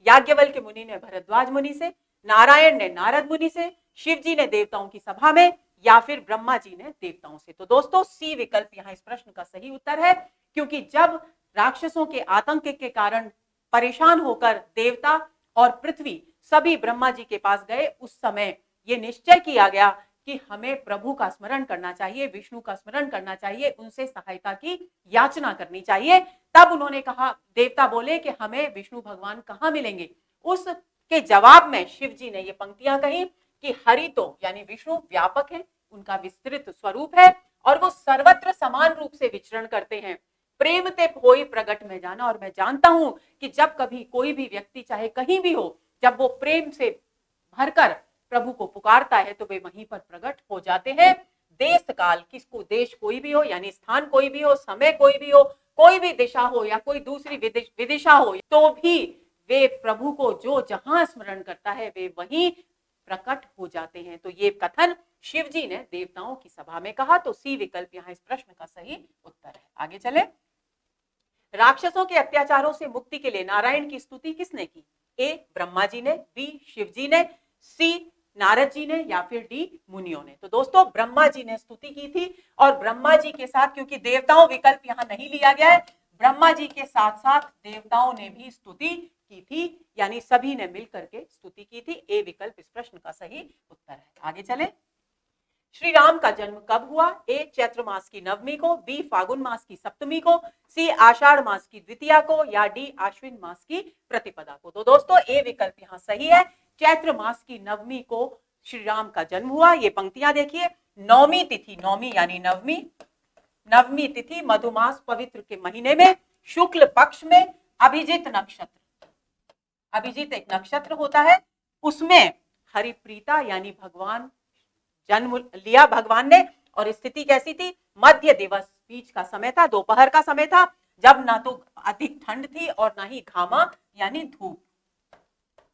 याज्ञवल्क्य मुनि ने भरद्वाज मुनि से, नारायण ने नारद मुनि से, शिव जी ने देवताओं की सभा में, या फिर ब्रह्मा जी ने देवताओं से। तो दोस्तों सी विकल्प यहाँ इस प्रश्न का सही उत्तर है, क्योंकि जब राक्षसों के आतंक के कारण परेशान होकर देवता और पृथ्वी सभी ब्रह्मा जी के पास गए, उस समय ये निश्चय किया गया कि हमें प्रभु का स्मरण करना चाहिए, विष्णु का स्मरण करना चाहिए, उनसे सहायता की याचना करनी चाहिए। तब उन्होंने कहा, देवता बोले कि हमें विष्णु भगवान कहाँ मिलेंगे। उसके जवाब में शिव जी ने ये पंक्तियां कही कि हरि तो यानी विष्णु व्यापक है, उनका विस्तृत स्वरूप है और वो सर्वत्र समान रूप से विचरण करते हैं। प्रेम ते होई प्रगट में जाना, और मैं जानता हूं कि जब कभी कोई भी व्यक्ति चाहे कहीं भी हो, जब वो प्रेम से भरकर प्रभु को पुकारता है तो वे वहीं पर प्रकट हो जाते हैं। देश काल, किसको, देश कोई भी हो यानी स्थान कोई भी हो, समय कोई भी हो, कोई भी दिशा हो या कोई दूसरी विदिशा हो, तो भी वे प्रभु को जो जहां स्मरण करता है वे वहीं प्रकट हो जाते हैं। तो ये कथन शिव जी ने देवताओं की सभा में कहा। तो सी विकल्प यहाँ इस प्रश्न का सही उत्तर है। आगे चले। राक्षसों के अत्याचारों से मुक्ति के लिए नारायण की स्तुति किसने की? ए ब्रह्मा जी ने, बी शिव जी ने, सी नारद जी ने या फिर डी मुनियों ने? तो दोस्तों ब्रह्मा जी ने स्तुति की थी और ब्रह्मा जी के साथ, क्योंकि देवताओं विकल्प यहां नहीं लिया गया है, ब्रह्मा जी के साथ साथ देवताओं ने भी स्तुति की थी, यानी सभी ने मिलकर के स्तुति की थी। ए विकल्प इस प्रश्न का सही उत्तर है। आगे चले। श्री राम का जन्म कब हुआ? ए चैत्र मास की नवमी को, बी फागुन मास की सप्तमी को, सी आषाढ़ मास की द्वितीया को या डी आश्विन मास की प्रतिपदा को? तो दोस्तों ए विकल्प यहाँ सही है। चैत्र मास की नवमी को श्री राम का जन्म हुआ। ये पंक्तियां देखिए। नौमी तिथि, नौमी यानी नवमी, नवमी तिथि मधुमास पवित्र के महीने में शुक्ल पक्ष में अभिजित नक्षत्र, अभिजित एक नक्षत्र होता है, उसमें हरिप्रीता यानी भगवान जन्म लिया भगवान ने। और स्थिति कैसी थी? मध्य दिवस, बीच का समय था, दोपहर का समय था, जब ना तो अधिक ठंड थी और ना ही घामा यानी धूप,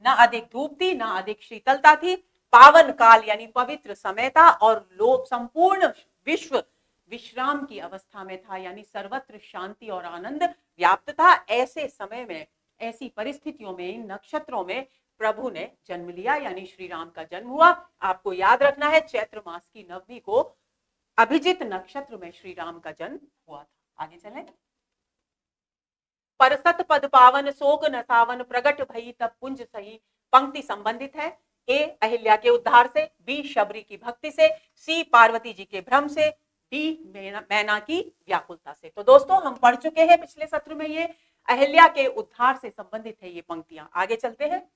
ना अधिक धूप थी ना अधिक शीतलता थी। पावन काल यानी पवित्र समय था और लोग, संपूर्ण विश्व विश्राम की अवस्था में था, यानी सर्वत्र शांति और आनंद व्याप्त था। ऐसे समय में, ऐसी परिस्थितियों में, इन नक्षत्रों में प्रभु ने जन्म लिया, यानी श्री राम का जन्म हुआ। आपको याद रखना है चैत्र मास की नवमी को अभिजित नक्षत्र में श्री राम का जन्म हुआ था। आगे चलें। परसत पद पावन शोक नसावन प्रगट भई तब पुंज सही पंक्ति संबंधित है। ए अहिल्या के उद्धार से, बी शबरी की भक्ति से, सी पार्वती जी के भ्रम से, डी मैना की व्याकुलता से? तो दोस्तों हम पढ़ चुके हैं पिछले सत्र में, ये अहिल्या के उद्धार से संबंधित है ये पंक्तियां। आगे चलते हैं।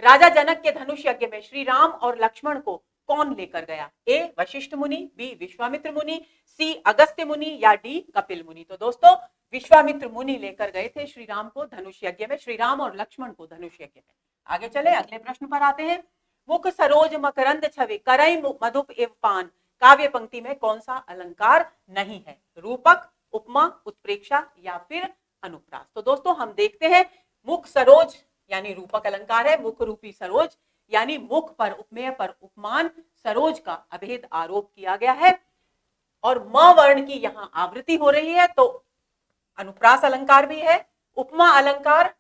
राजा जनक के धनुष यज्ञ में श्री राम और लक्ष्मण को कौन लेकर गया? ए वशिष्ठ मुनि, बी विश्वामित्र मुनि, सी अगस्त्य मुनि या डी कपिल मुनि? तो दोस्तों विश्वामित्र मुनि लेकर गए थे श्री राम को धनुष यज्ञ में, श्री राम और लक्ष्मण को धनुष यज्ञ में। आगे चले, अगले प्रश्न पर आते हैं। मुख सरोज मकरंद छवि करई मधुप एव पान काव्य पंक्ति में कौन सा अलंकार नहीं है? रूपक, उपमा, उत्प्रेक्षा या फिर अनुप्रास? तो दोस्तों हम देखते हैं, मुख सरोज यानी रूपक अलंकार है, मुख रूपी सरोज यानी मुख पर, उपमेय पर उपमान, सरोज का अभेद आरोप किया गया है और म वर्ण की यहाँ आवृत्ति हो रही है, तो अनुप्रास अलंकार भी है। उपमा अलंकार,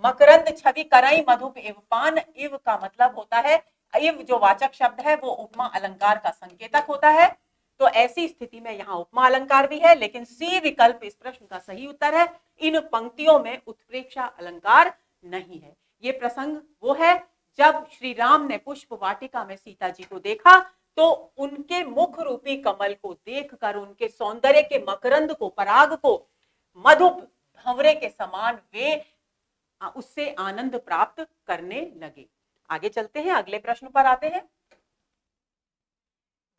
मकरंद छवि करई मधुप एव पान, इव का मतलब होता है, इव जो वाचक शब्द है वो उपमा अलंकार का संकेतक होता है। तो ऐसी स्थिति में यहाँ उपमा अलंकार भी है, लेकिन सी विकल्प इस प्रश्न का सही उत्तर है। इन पंक्तियों में उत्प्रेक्षा अलंकार नहीं है। ये प्रसंग वो है जब श्री राम ने पुष्प वाटिका में सीता जी को देखा, तो उनके मुख रूपी कमल को देखकर, उनके सौंदर्य के मकरंद को, पराग को मधुप भंवरे के समान वे उससे आनंद प्राप्त करने लगे। आगे चलते हैं, अगले प्रश्न पर आते हैं।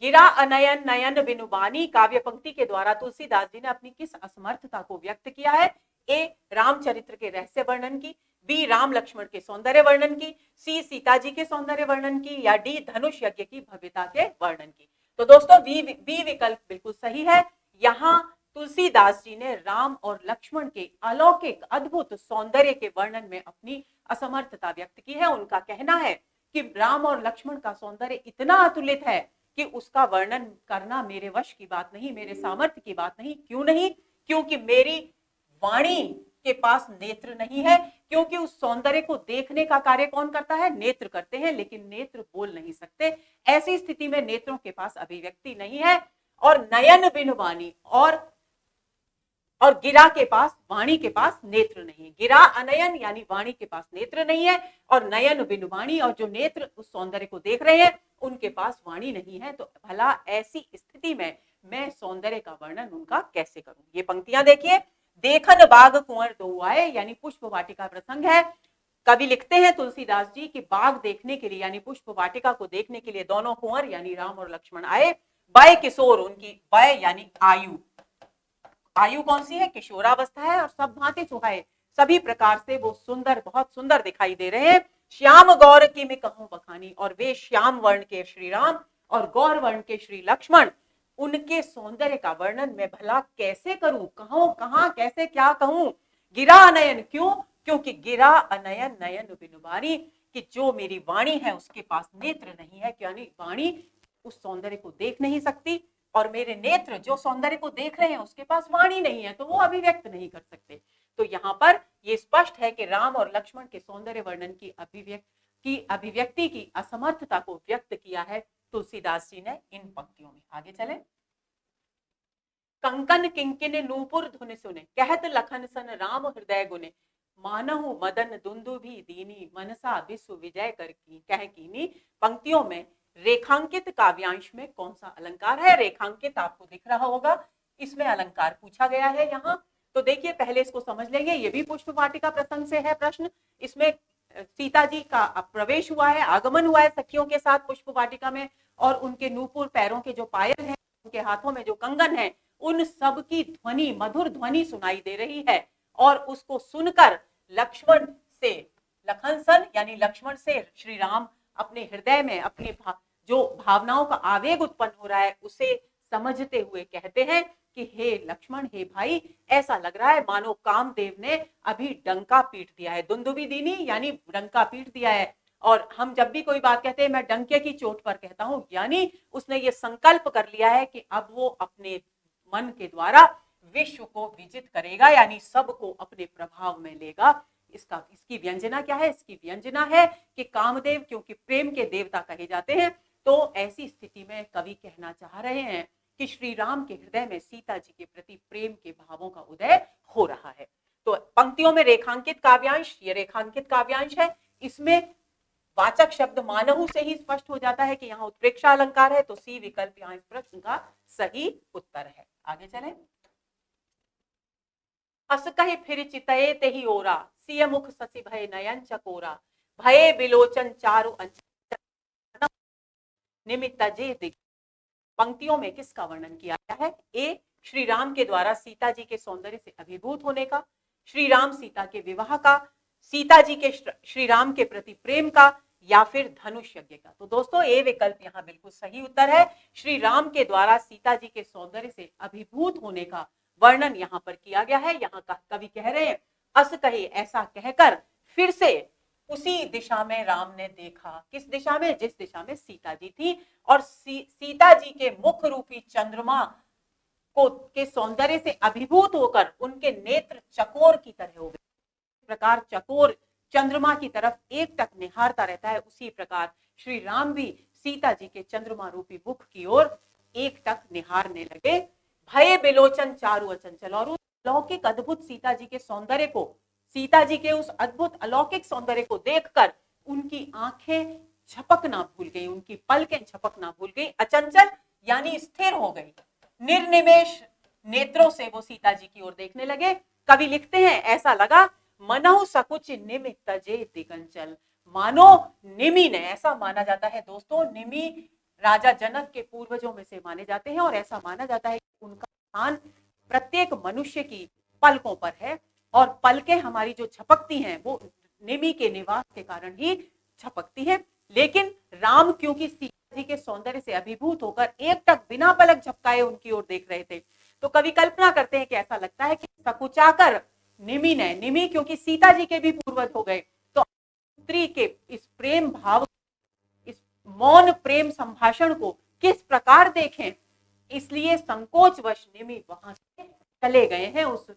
गिरा अनयन नयन बिनुबानी काव्य पंक्ति के द्वारा तुलसीदास जी ने अपनी किस असमर्थता को व्यक्त किया है? ए रामचरित्र के रहस्य वर्णन की, बी राम लक्ष्मण के सौंदर्य वर्णन की, सी सीता जी के सौंदर्य वर्णन की या डी धनुष यज्ञ की भव्यता के वर्णन की? तो दोस्तों बी विकल्प बिल्कुल सही है। यहाँ तुलसीदास जी ने राम और लक्ष्मण के अलौकिक अद्भुत सौंदर्य के वर्णन में अपनी असमर्थता व्यक्त की है। उनका कहना है कि राम और लक्ष्मण का सौंदर्य इतना अतुलित है कि उसका वर्णन करना मेरे वश की बात नहीं, मेरे सामर्थ्य की बात नहीं। क्यों नहीं? क्योंकि मेरी वाणी के पास नेत्र नहीं है, क्योंकि उस सौंदर्य को देखने का कार्य कौन करता है? नेत्र करते हैं, लेकिन नेत्र बोल नहीं सकते। ऐसी स्थिति में नेत्रों के पास अभिव्यक्ति नहीं है। और नयन बिन वाणी और गिरा के पास, वाणी के पास नेत्र नहीं। गिरा अनयन यानी वाणी के पास नेत्र नहीं है, और नयन बिन वाणी, और जो नेत्र उस सौंदर्य को देख रहे हैं उनके पास वाणी नहीं है। तो भला ऐसी स्थिति में मैं सौंदर्य का वर्णन उनका कैसे करूं? ये पंक्तियां देखिए। देखन बाग कुंवर दो आए, यानी पुष्प वाटिका प्रसंग है। कवि लिखते हैं तुलसीदास जी कि बाग देखने के लिए, यानी पुष्प वाटिका को देखने के लिए दोनों कुंवर यानी राम और लक्ष्मण आए। वय किशोर, उनकी वय यानी आयु, आयु कौन सी है? किशोरावस्था है। और सब भांति सुहाए, सभी प्रकार से वो सुंदर, बहुत सुंदर दिखाई दे रहे हैं। श्याम गौर की मैं कहूं बखानी, और वे श्याम वर्ण के श्री राम और गौर वर्ण के श्री लक्ष्मण, उनके सौंदर्य का वर्णन मैं भला कैसे करूं, कहूं कहां, कैसे क्या कहूं। गिरा अनयन, क्यों? क्योंकि गिरा अनयन नयन बिनु बारी, कि जो मेरी वाणी है उसके पास नेत्र नहीं है, यानी वाणी उस सौंदर्य को देख नहीं सकती, और मेरे नेत्र जो सौंदर्य को देख रहे हैं उसके पास वाणी नहीं है, तो वो अभिव्यक्त नहीं कर सकते। तो यहाँ पर ये स्पष्ट है कि राम और लक्ष्मण के सौंदर्य वर्णन की अभिव्यक्ति की असमर्थता को व्यक्त किया है तुलसीदास जी ने इन पंक्तियों में। आगे चले। कंकन किंकिन नूपुर धुन सुने, कहत लखन सन राम हृदय गुने, मानहु मदन दुंदुभि दीनी, मनसा विश्व विजय कर की कह कीनी। पंक्तियों में रेखांकित काव्यांश में कौन सा अलंकार है? रेखांकित आपको दिख रहा होगा, इसमें अलंकार पूछा गया है यहाँ। तो देखिए, पहले इसको समझ लेंगे, ये भी पुष्प वाटिका प्रसंग से है प्रश्न। इसमें सीता जी का प्रवेश हुआ है, आगमन हुआ है सखियों के साथ पुष्प वाटिका में, और उनके नूपुर पैरों के जो पायल हैं, उनके हाथों में जो कंगन है, उन सब की ध्वनि, मधुर ध्वनि सुनाई दे रही है। और उसको सुनकर लक्ष्मण से, लखनसन यानी लक्ष्मण से श्री राम अपने हृदय में अपने जो भावनाओं का आवेग उत्पन्न हो रहा है उसे समझते हुए कहते हैं कि हे लक्ष्मण, हे भाई, ऐसा लग रहा है मानो कामदेव ने अभी डंका पीट दिया है। दुंदुभि दीनी यानी डंका पीट दिया है। और हम जब भी कोई बात कहते हैं, मैं डंके की चोट पर कहता हूं, यानी उसने ये संकल्प कर लिया है कि अब वो अपने मन के द्वारा विश्व को विजित करेगा, यानी सबको अपने प्रभाव में लेगा। इसकी व्यंजना क्या है? इसकी व्यंजना है कि कामदेव क्योंकि प्रेम के देवता कहे जाते हैं, तो ऐसी स्थिति में कवि कहना चाह रहे हैं कि श्री राम के हृदय में सीता जी के प्रति प्रेम के भावों का उदय हो रहा है। तो पंक्तियों में रेखांकित काव्यांश, ये रेखांकित काव्यांश है, इसमें वाचक शब्द मानहु से ही स्पष्ट हो जाता है कि यहाँ उत्प्रेक्षा अलंकार है, तो सी विकल्प यहाँ इस प्रश्न का सही उत्तर है। आगे चलें। अस कहि फिर चितये तेहि ओरा, सिय मुख ससी भय नयन चकोरा, भये बिलोचन चारु निमित्त जे दिग। पंक्तियों में किसका वर्णन किया गया है? ए, श्री राम के द्वारा सीता जी के सौंदर्य से अभिभूत होने का, श्री राम सीता के विवाह का, सीता जी के श्री राम के प्रति प्रेम का, या फिर धनुष यज्ञ का। तो दोस्तों, ए विकल्प यहाँ बिल्कुल सही उत्तर है। श्री राम के द्वारा सीता जी के सौंदर्य से अभिभूत होने का वर्णन यहाँ पर किया गया है। यहाँ का कवि कह रहे हैं, अस कहे, ऐसा कहकर फिर से उसी दिशा में राम ने देखा। किस दिशा में? जिस दिशा में सीता जी थी। और सीता जी के मुख रूपी चंद्रमा को के सौंदर्य से अभिभूत होकर उनके नेत्र चकोर की तरह हो गए। इस प्रकार चकोर चंद्रमा की तरफ एक टक निहारता रहता है, उसी प्रकार श्री राम भी सीता जी के चंद्रमा रूपी मुख की ओर एक टक निहारने लगे। भय बिलोचन चारु अचंचल, और उस लौकिक अद्भुत सीता जी के सौंदर्य को, सीता जी के उस अद्भुत अलौकिक सौंदर्य को देखकर उनकी आंखें झपकना भूल गई, उनकी पलकें झपकना भूल गई। अचंचल यानी स्थिर हो गई, निर्निमेष नेत्रों से वो सीता जी की ओर देखने लगे। कवि लिखते हैं, ऐसा लगा मनहु सकुच निमित्त जे दिगंचल, मानो निमि ने, ऐसा माना जाता है दोस्तों, निमि राजा जनक के पूर्वजों में से माने जाते हैं, और ऐसा माना जाता है कि उनका स्थान प्रत्येक मनुष्य की पलकों पर है, और पलकें हमारी जो झपकती हैं वो निमि के निवास के कारण ही झपकती है। लेकिन राम क्योंकि सीता जी के सौंदर्य से अभिभूत होकर एक टक बिना पलक झपकाए उनकी ओर देख रहे थे, तो कवि कल्पना करते हैं कि ऐसा लगता है कि सकुचाकर निमि ने, निमि क्योंकि सीता जी के भी पूर्वज हो गए, तो स्त्री के इस प्रेम भाव, इस मौन प्रेम संभाषण को किस प्रकार देखें, इसलिए संकोचवश निमि वहां से चले गए हैं, उस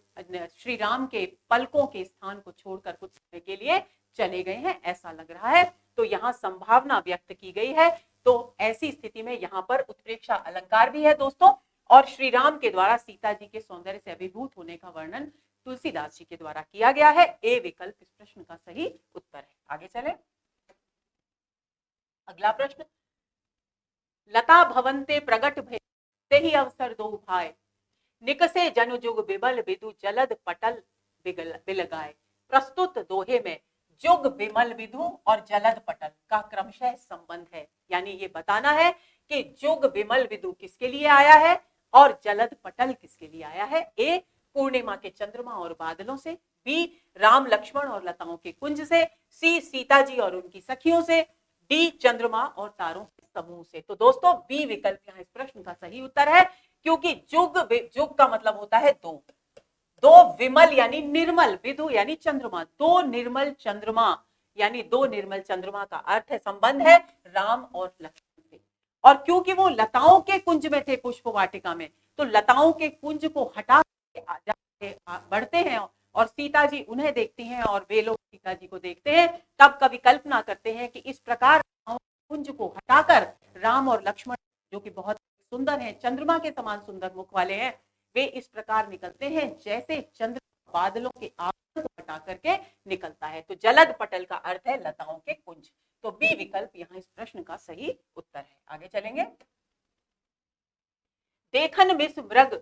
श्री राम के पलकों के स्थान को छोड़कर कुछ समय के लिए चले गए हैं, ऐसा लग रहा है। तो यहाँ संभावना व्यक्त की गई है। तो ऐसी स्थिति में यहाँ पर उत्प्रेक्षा अलंकार भी है दोस्तों, और श्री राम के द्वारा सीता जी के सौंदर्य से अभिभूत होने का वर्णन तुलसीदास जी के द्वारा किया गया है। ए विकल्प इस प्रश्न का सही उत्तर है। आगे चले। अगला प्रश्न, लता भवन्ते प्रगट भय ते ही अवसर दो भाई, निकसे जनु जुग बिमल विदु जलद पटल बिलगाए। प्रस्तुत दोहे में जुग बिमल विदु और जलद पटल का क्रमशः संबंध है, यानी ये बताना है कि जुग बिमल विदु किसके लिए आया है और जलद पटल किसके लिए आया है। ए, पूर्णिमा के चंद्रमा और बादलों से, बी राम लक्ष्मण और लताओं के कुंज से, सी सीता जी और उनकी सखियों से, डी चंद्रमा और तारों के समूह से। तो दोस्तों बी विकल्प यहाँ इस प्रश्न का सही उत्तर है, क्योंकि जुग का मतलब होता है दो, दो विमल यानी निर्मल, विदु यानी चंद्रमा, दो निर्मल चंद्रमा यानी दो निर्मल चंद्रमा का अर्थ है, संबंध है राम और लक्ष्मण से। और क्योंकि वो लताओं के कुंज में थे, पुष्प वाटिका में, तो लताओं के कुंज को हटा बढ़ते हैं और सीता जी उन्हें देखती हैं और वे लोग सीता जी को देखते हैं, तब कवि कल्पना करते हैं कि इस प्रकार कुंज को हटाकर राम और लक्ष्मण, जो कि बहुत सुंदर हैं, चंद्रमा के समान सुंदर मुख वाले हैं, वे इस प्रकार निकलते हैं जैसे चंद्र बादलों के आवरण को हटा करके निकलता है। तो जलद पटल का अर्थ है लताओं के कुंज। तो बी विकल्प यहाँ इस प्रश्न का सही उत्तर है। आगे चलेंगे। देखन मिस मृग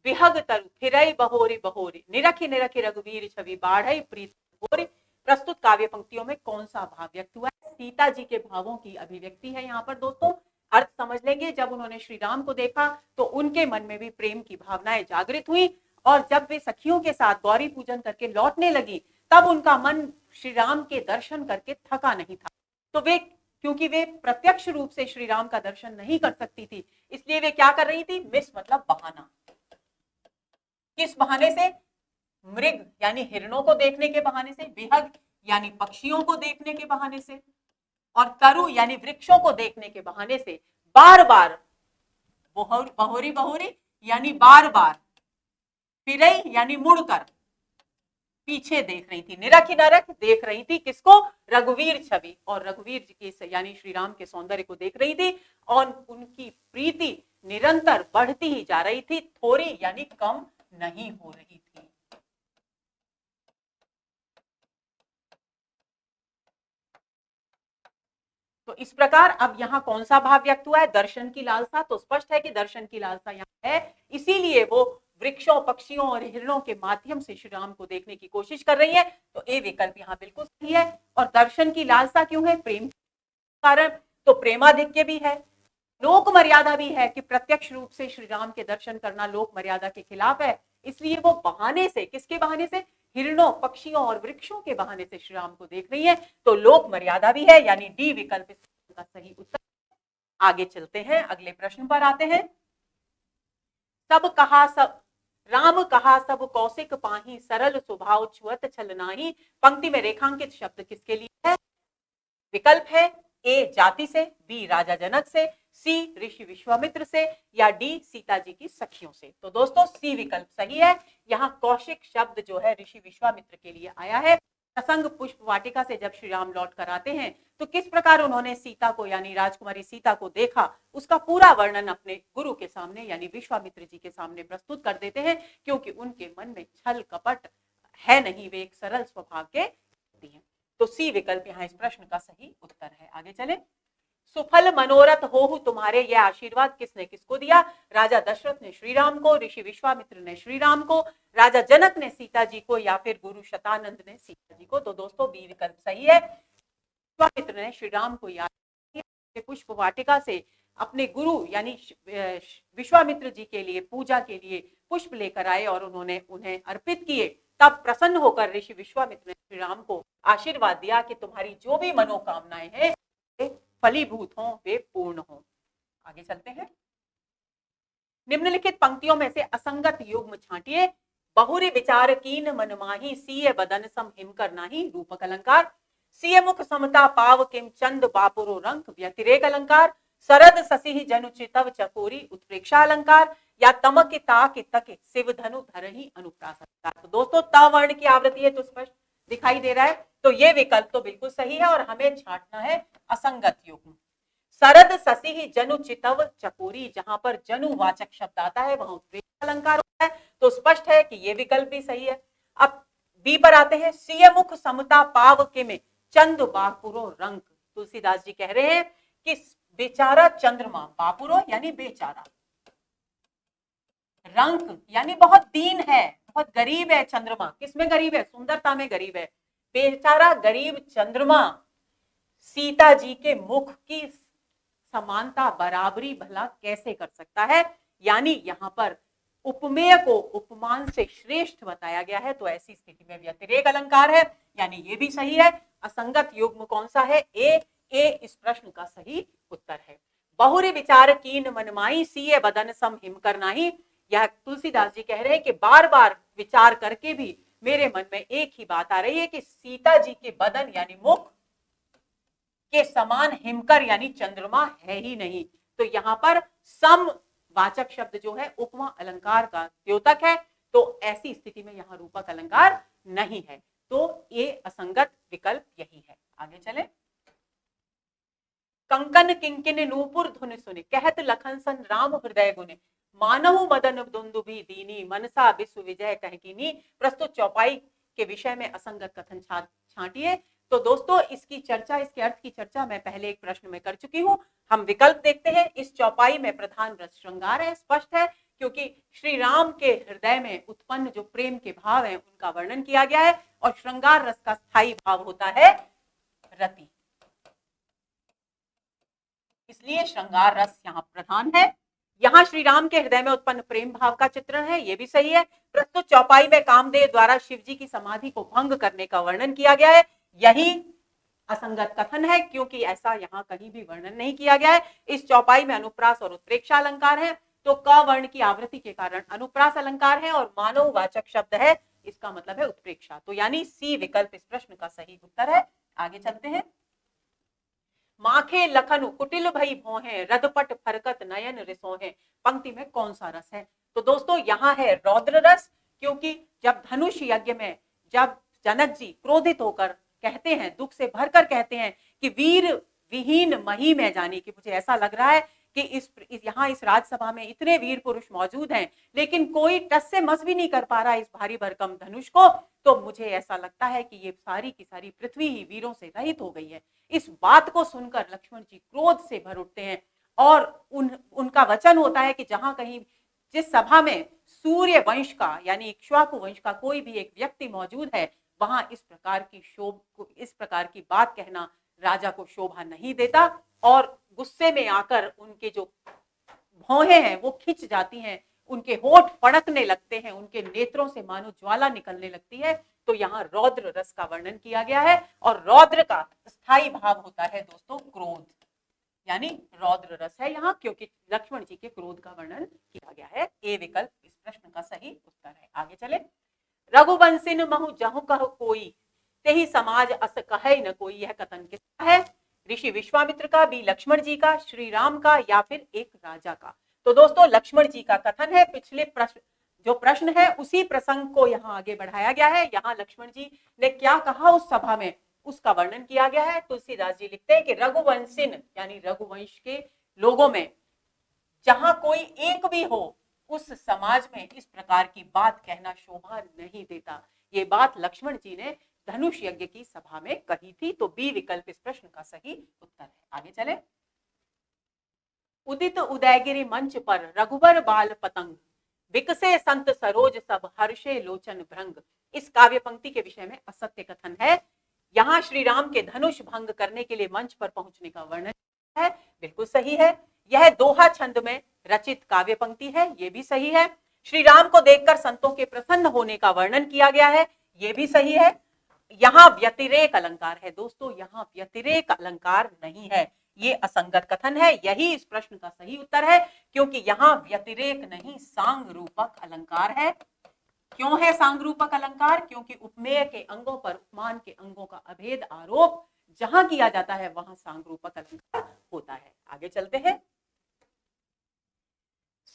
विहग तरु फिरई बहोरी बहोरी, निरखी निरखी रघुवीर छवि बाढ़ई प्रीत भोरी। प्रस्तुत काव्य पंक्तियों में कौन सा भाव व्यक्त हुआ है? सीता जी के भावों की अभिव्यक्ति है यहाँ पर दोस्तों। अर्थ समझ लेंगे। जब उन्होंने श्री राम को देखा तो उनके मन में भी प्रेम की भावनाएं जागृत हुई, और जब वे सखियों के साथ गौरी पूजन करके लौटने लगी, तब उनका मन श्री राम के दर्शन करके थका नहीं था। तो वे, क्योंकि वे प्रत्यक्ष रूप से श्री राम का दर्शन नहीं कर सकती थी, इसलिए वे क्या कर रही थी? मिस मतलब बहाना। किस बहाने से? मृग यानी हिरणों को देखने के बहाने से, विहग यानी पक्षियों को देखने के बहाने से, और तरु यानी वृक्षों को देखने के बहाने से बार बार, बहोरी बहोरी यानी बार बार, फिरई यानी मुड़कर पीछे देख रही थी, निरख नरख देख रही थी किसको? रघुवीर छवि, और रघुवीर जी के यानी श्री राम के सौंदर्य को देख रही थी, और उनकी प्रीति निरंतर बढ़ती ही जा रही थी, थोड़ी यानी कम नहीं हो रही थी। तो इस प्रकार अब यहाँ कौन सा भाव व्यक्त हुआ है? दर्शन की लालसा। तो स्पष्ट है कि दर्शन की लालसा यहाँ है, इसीलिए वो वृक्षों, पक्षियों और हिरणों के माध्यम से श्री राम को देखने की कोशिश कर रही है। तो ए विकल्प यहाँ बिल्कुल सही है। और दर्शन की लालसा क्यों है? प्रेम कारण। तो प्रेमाधिक्य भी है, लोक मर्यादा भी है कि प्रत्यक्ष रूप से श्री राम के दर्शन करना लोक मर्यादा के खिलाफ है, इसलिए वो बहाने से, किसके बहाने से? हिरणों, पक्षियों और वृक्षों के बहाने से श्री राम को देख रही है। तो लोक मर्यादा भी है, यानी डी विकल्प का सही उत्तर। आगे चलते हैं, अगले प्रश्न पर आते हैं। सब कहा सब राम कहा सब कौशिक पाही, सरल स्वभाव छुअत छल नाही। पंक्ति में रेखांकित शब्द किसके लिए है? विकल्प है ए जाति से, बी राजा जनक से, सी ऋषि विश्वामित्र से, या डी सीता जी की सखियों से। तो दोस्तों सी विकल्प सही है। यहाँ कौशिक शब्द जो है ऋषि विश्वामित्र के लिए आया है। प्रसंग पुष्प वाटिका से जब श्री राम लौट कर आते हैं तो किस प्रकार उन्होंने सीता को यानी राजकुमारी सीता को देखा, उसका पूरा वर्णन अपने गुरु के सामने यानी विश्वामित्र जी के सामने प्रस्तुत कर देते हैं, क्योंकि उनके मन में छल कपट है नहीं, वे एक सरल स्वभाव के व्यक्ति हैं। तो सी विकल्प यहाँ इस प्रश्न का सही उत्तर है। आगे चले। सुफल मनोरथ हो तुम्हारे, यह आशीर्वाद किसने किसको दिया? राजा दशरथ ने श्री राम को, ऋषि विश्वामित्र ने श्री राम को, राजा जनक ने सीता जी को, या फिर गुरु शतानंद ने सीता जी को। तो दोस्तों बी विकल्प सही है। विश्वामित्र ने श्री राम को याद किया, पुष्प वाटिका से अपने गुरु यानी विश्वामित्र जी के लिए पूजा के लिए पुष्प लेकर आए और उन्होंने उन्हें अर्पित किए। तब प्रसन्न होकर ऋषि विश्वामित्र ने श्री राम को आशीर्वाद दिया कि तुम्हारी जो भी मनोकामनाएं हैं वे फलीभूत हों, वे पूर्ण हों। आगे चलते हैं। निम्नलिखित पंक्तियों में से असंगत युग्म छांटिए। बहुरी विचार कीन मन माही, सीय बदन सम हिमकर नाही। रूपक अलंकार। सीय मुख समता पाव किम, चंद बापुरो रंग व्यतिरेक अलंकार। सरद ससी जनु चितव चकोरी, उत्प्रेक्षा अलंकार। या तमक ताक तक शिव धनु धरही अनुप्रास अलंकार। तो दोस्तों त वर्ण की आवृत्ति है तो स्पष्ट दिखाई दे रहा है, तो ये विकल्प तो बिल्कुल सही है और हमें छांटना है असंगत युग्म। सरद ससी जनु चितव चकोरी, जहां पर जनु वाचक शब्द आता है वहां उत्प्रेक्षा अलंकार होता है, तो स्पष्ट है कि ये विकल्प भी सही है। अब बी पर आते हैं। सीय मुख समता पाव के में, चंद बापुरो रंग। तुलसीदास जी कह रहे हैं कि बेचारा चंद्रमा, बापुरो यानी बेचारा, रंग यानी बहुत दीन है, बहुत गरीब है चंद्रमा। किसमें गरीब है? सुंदरता में गरीब है। बेचारा गरीब चंद्रमा सीता जी के मुख की समानता, बराबरी भला कैसे कर सकता है? यानी यहाँ पर उपमेय को उपमान से श्रेष्ठ बताया गया है, तो ऐसी स्थिति में व्यतिरेक अलंकार है, यानी ये भी सही है। असंगत युग्म कौन सा है? ए इस प्रश्न का सही उत्तर है। बहुरी विचार कीन मनमाई सीए बदन सम हिम कर नाही। यह तुलसीदास जी कह रहे हैं कि बार बार विचार करके भी मेरे मन में एक ही बात आ रही है कि सीता जी के बदन यानी मुख के समान हिमकर यानी चंद्रमा है ही नहीं। तो यहां पर सम वाचक शब्द जो है उपमा अलंकार का द्योतक है, तो ऐसी स्थिति में यहां रूपक अलंकार नहीं है, तो ये असंगत विकल्प यही है। आगे चले। कंकन किंकिन नूपुर धुन सुने कहत लखन सन राम हृदय गुने मानहु मदन दुंदुभि दीनी मनसा विश्व विजय कहकीनी। प्रस्तुत चौपाई के विषय में असंगत कथन छांटिए। तो दोस्तों इसकी चर्चा, इसके अर्थ की चर्चा मैं पहले एक प्रश्न में कर चुकी हूं। हम विकल्प देखते हैं। इस चौपाई में प्रधान रस श्रृंगार है, स्पष्ट है, क्योंकि श्री राम के हृदय में उत्पन्न जो प्रेम के भाव हैं उनका वर्णन किया गया है, और श्रृंगार रस का स्थायी भाव होता है रति, इसलिए श्रृंगार रस यहाँ प्रधान है। यहाँ श्री राम के हृदय में उत्पन्न प्रेम भाव का चित्रण है, ये भी सही है। प्रस्तुत चौपाई में कामदेव द्वारा शिव जी की समाधि को भंग करने का वर्णन किया गया है, यही असंगत कथन है, क्योंकि ऐसा यहाँ कहीं भी वर्णन नहीं किया गया है। इस चौपाई में अनुप्रास और उत्प्रेक्षा अलंकार है, तो क वर्ण की आवृत्ति के कारण अनुप्रास अलंकार है, और मानव वाचक शब्द है, इसका मतलब है उत्प्रेक्षा। तो यानी सी विकल्प इस प्रश्न का सही उत्तर है। आगे चलते हैं। माखे लखनु कुटिल भई भोहे रदपट फरकत नयन रिसोहे। पंक्ति में कौन सा रस है? तो दोस्तों यहाँ है रौद्र रस, क्योंकि जब धनुष यज्ञ में जब जनक जी क्रोधित होकर कहते हैं, दुख से भरकर कहते हैं कि वीर विहीन मही में जाने की, मुझे ऐसा लग रहा है कि यहाँ इस राजसभा में इतने वीर पुरुष मौजूद हैं, लेकिन कोई टस से मस भी नहीं कर पा रहा इस भारी भरकम धनुष को, तो मुझे ऐसा लगता है कि ये सारी की सारी पृथ्वी ही वीरों से रहित हो गई है। इस बात को सुनकर लक्ष्मण जी क्रोध से भर उठते हैं, और उनका वचन होता है कि जहां कहीं जिस सभा में सूर्य वंश का यानी इक्ष्वाकु वंश का कोई भी एक व्यक्ति मौजूद है, वहां इस प्रकार की बात कहना राजा को शोभा नहीं देता, और गुस्से में आकर उनके जो भौहें हैं वो खिंच जाती हैं, उनके होठ फड़कने लगते हैं, उनके नेत्रों से मानो ज्वाला निकलने लगती है। तो यहाँ रौद्र रस का वर्णन किया गया है, और रौद्र का स्थायी भाव होता है दोस्तों क्रोध, यानी रौद्र रस है यहाँ, क्योंकि लक्ष्मण जी के क्रोध का वर्णन किया गया है। ए विकल्प इस प्रश्न का सही उत्तर है। आगे चले। रघुवंशिन महु जहु कह कोई तेहि समाज अस कहे न कोई। यह कथन किसका है? ऋषि विश्वामित्र का, बी लक्ष्मण जी का, श्री राम का, या फिर एक राजा का? तो दोस्तों लक्ष्मण जी का कथन है। पिछले प्रश्न है उसी प्रसंग को यहाँ आगे बढ़ाया गया है। यहाँ लक्ष्मण जी ने क्या कहा उस सभा में, उसका वर्णन किया गया है। तुलसीदास जी लिखते हैं कि रघुवंशिन यानी रघुवंश के लोगों में जहां कोई एक भी हो, उस समाज में इस प्रकार की बात कहना शोभा नहीं देता। ये बात लक्ष्मण जी ने धनुष यज्ञ की सभा में कही थी। तो बी विकल्प इस प्रश्न का सही उत्तर है। आगे चले। उदित उदयगिरी मंच पर रघुबर बाल पतंग विकसे संत सरोज सब हर्षे लोचन भ्रंग। इस काव्य पंक्ति के विषय में असत्य कथन है। यहाँ श्री राम के धनुष भंग करने के लिए मंच पर पहुंचने का वर्णन है, बिल्कुल सही है। यह दोहा छंद में रचित काव्य पंक्ति है, ये भी सही है। श्री राम को देखकर संतों के प्रसन्न होने का वर्णन किया गया है, ये भी सही है। यहाँ व्यतिरेक अलंकार है दोस्तों, यहाँ व्यतिरेक अलंकार नहीं है, ये असंगत कथन है। यही इस प्रश्न का सही उत्तर है, क्योंकि यहाँ व्यतिरेक नहीं सांग रूपक अलंकार है। क्यों है सांग रूपक अलंकार? क्योंकि उपमेय के अंगों पर उपमान के अंगों का अभेद आरोप जहां किया जाता है वहां सांग रूपक अलंकार होता है। आगे चलते हैं।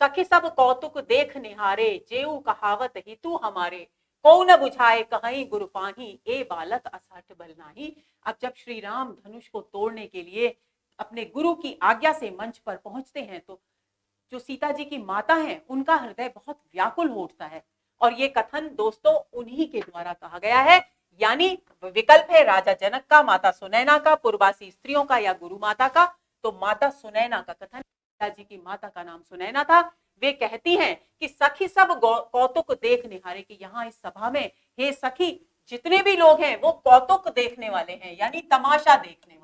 सखी सब कौतुक देख निहारे जेऊ कहावत हितु हमारे को न बुझाए कहीं गुरु पाही ए बालक असहट बल नाही। अब जब श्री राम धनुष को तोड़ने के लिए अपने गुरु की आज्ञा से मंच पर पहुंचते हैं, तो जो सीता जी की माता हैं उनका हृदय बहुत व्याकुल हो उठता है, और ये कथन दोस्तों उन्हीं के द्वारा कहा गया है। यानी विकल्प है राजा जनक का, माता सुनैना का, पूर्वासी स्त्रियों का, या गुरु माता का। तो माता सुनैना का कथन, सीता जी की माता का नाम सुनैना था। वे कहती हैं कि सखी सब कौतुक देख निहारे, कि यहाँ इस सभा में हे सखी जितने भी लोग हैं वो कौतुक देखने वाले हैं, यानी तमाशा देखने वाले।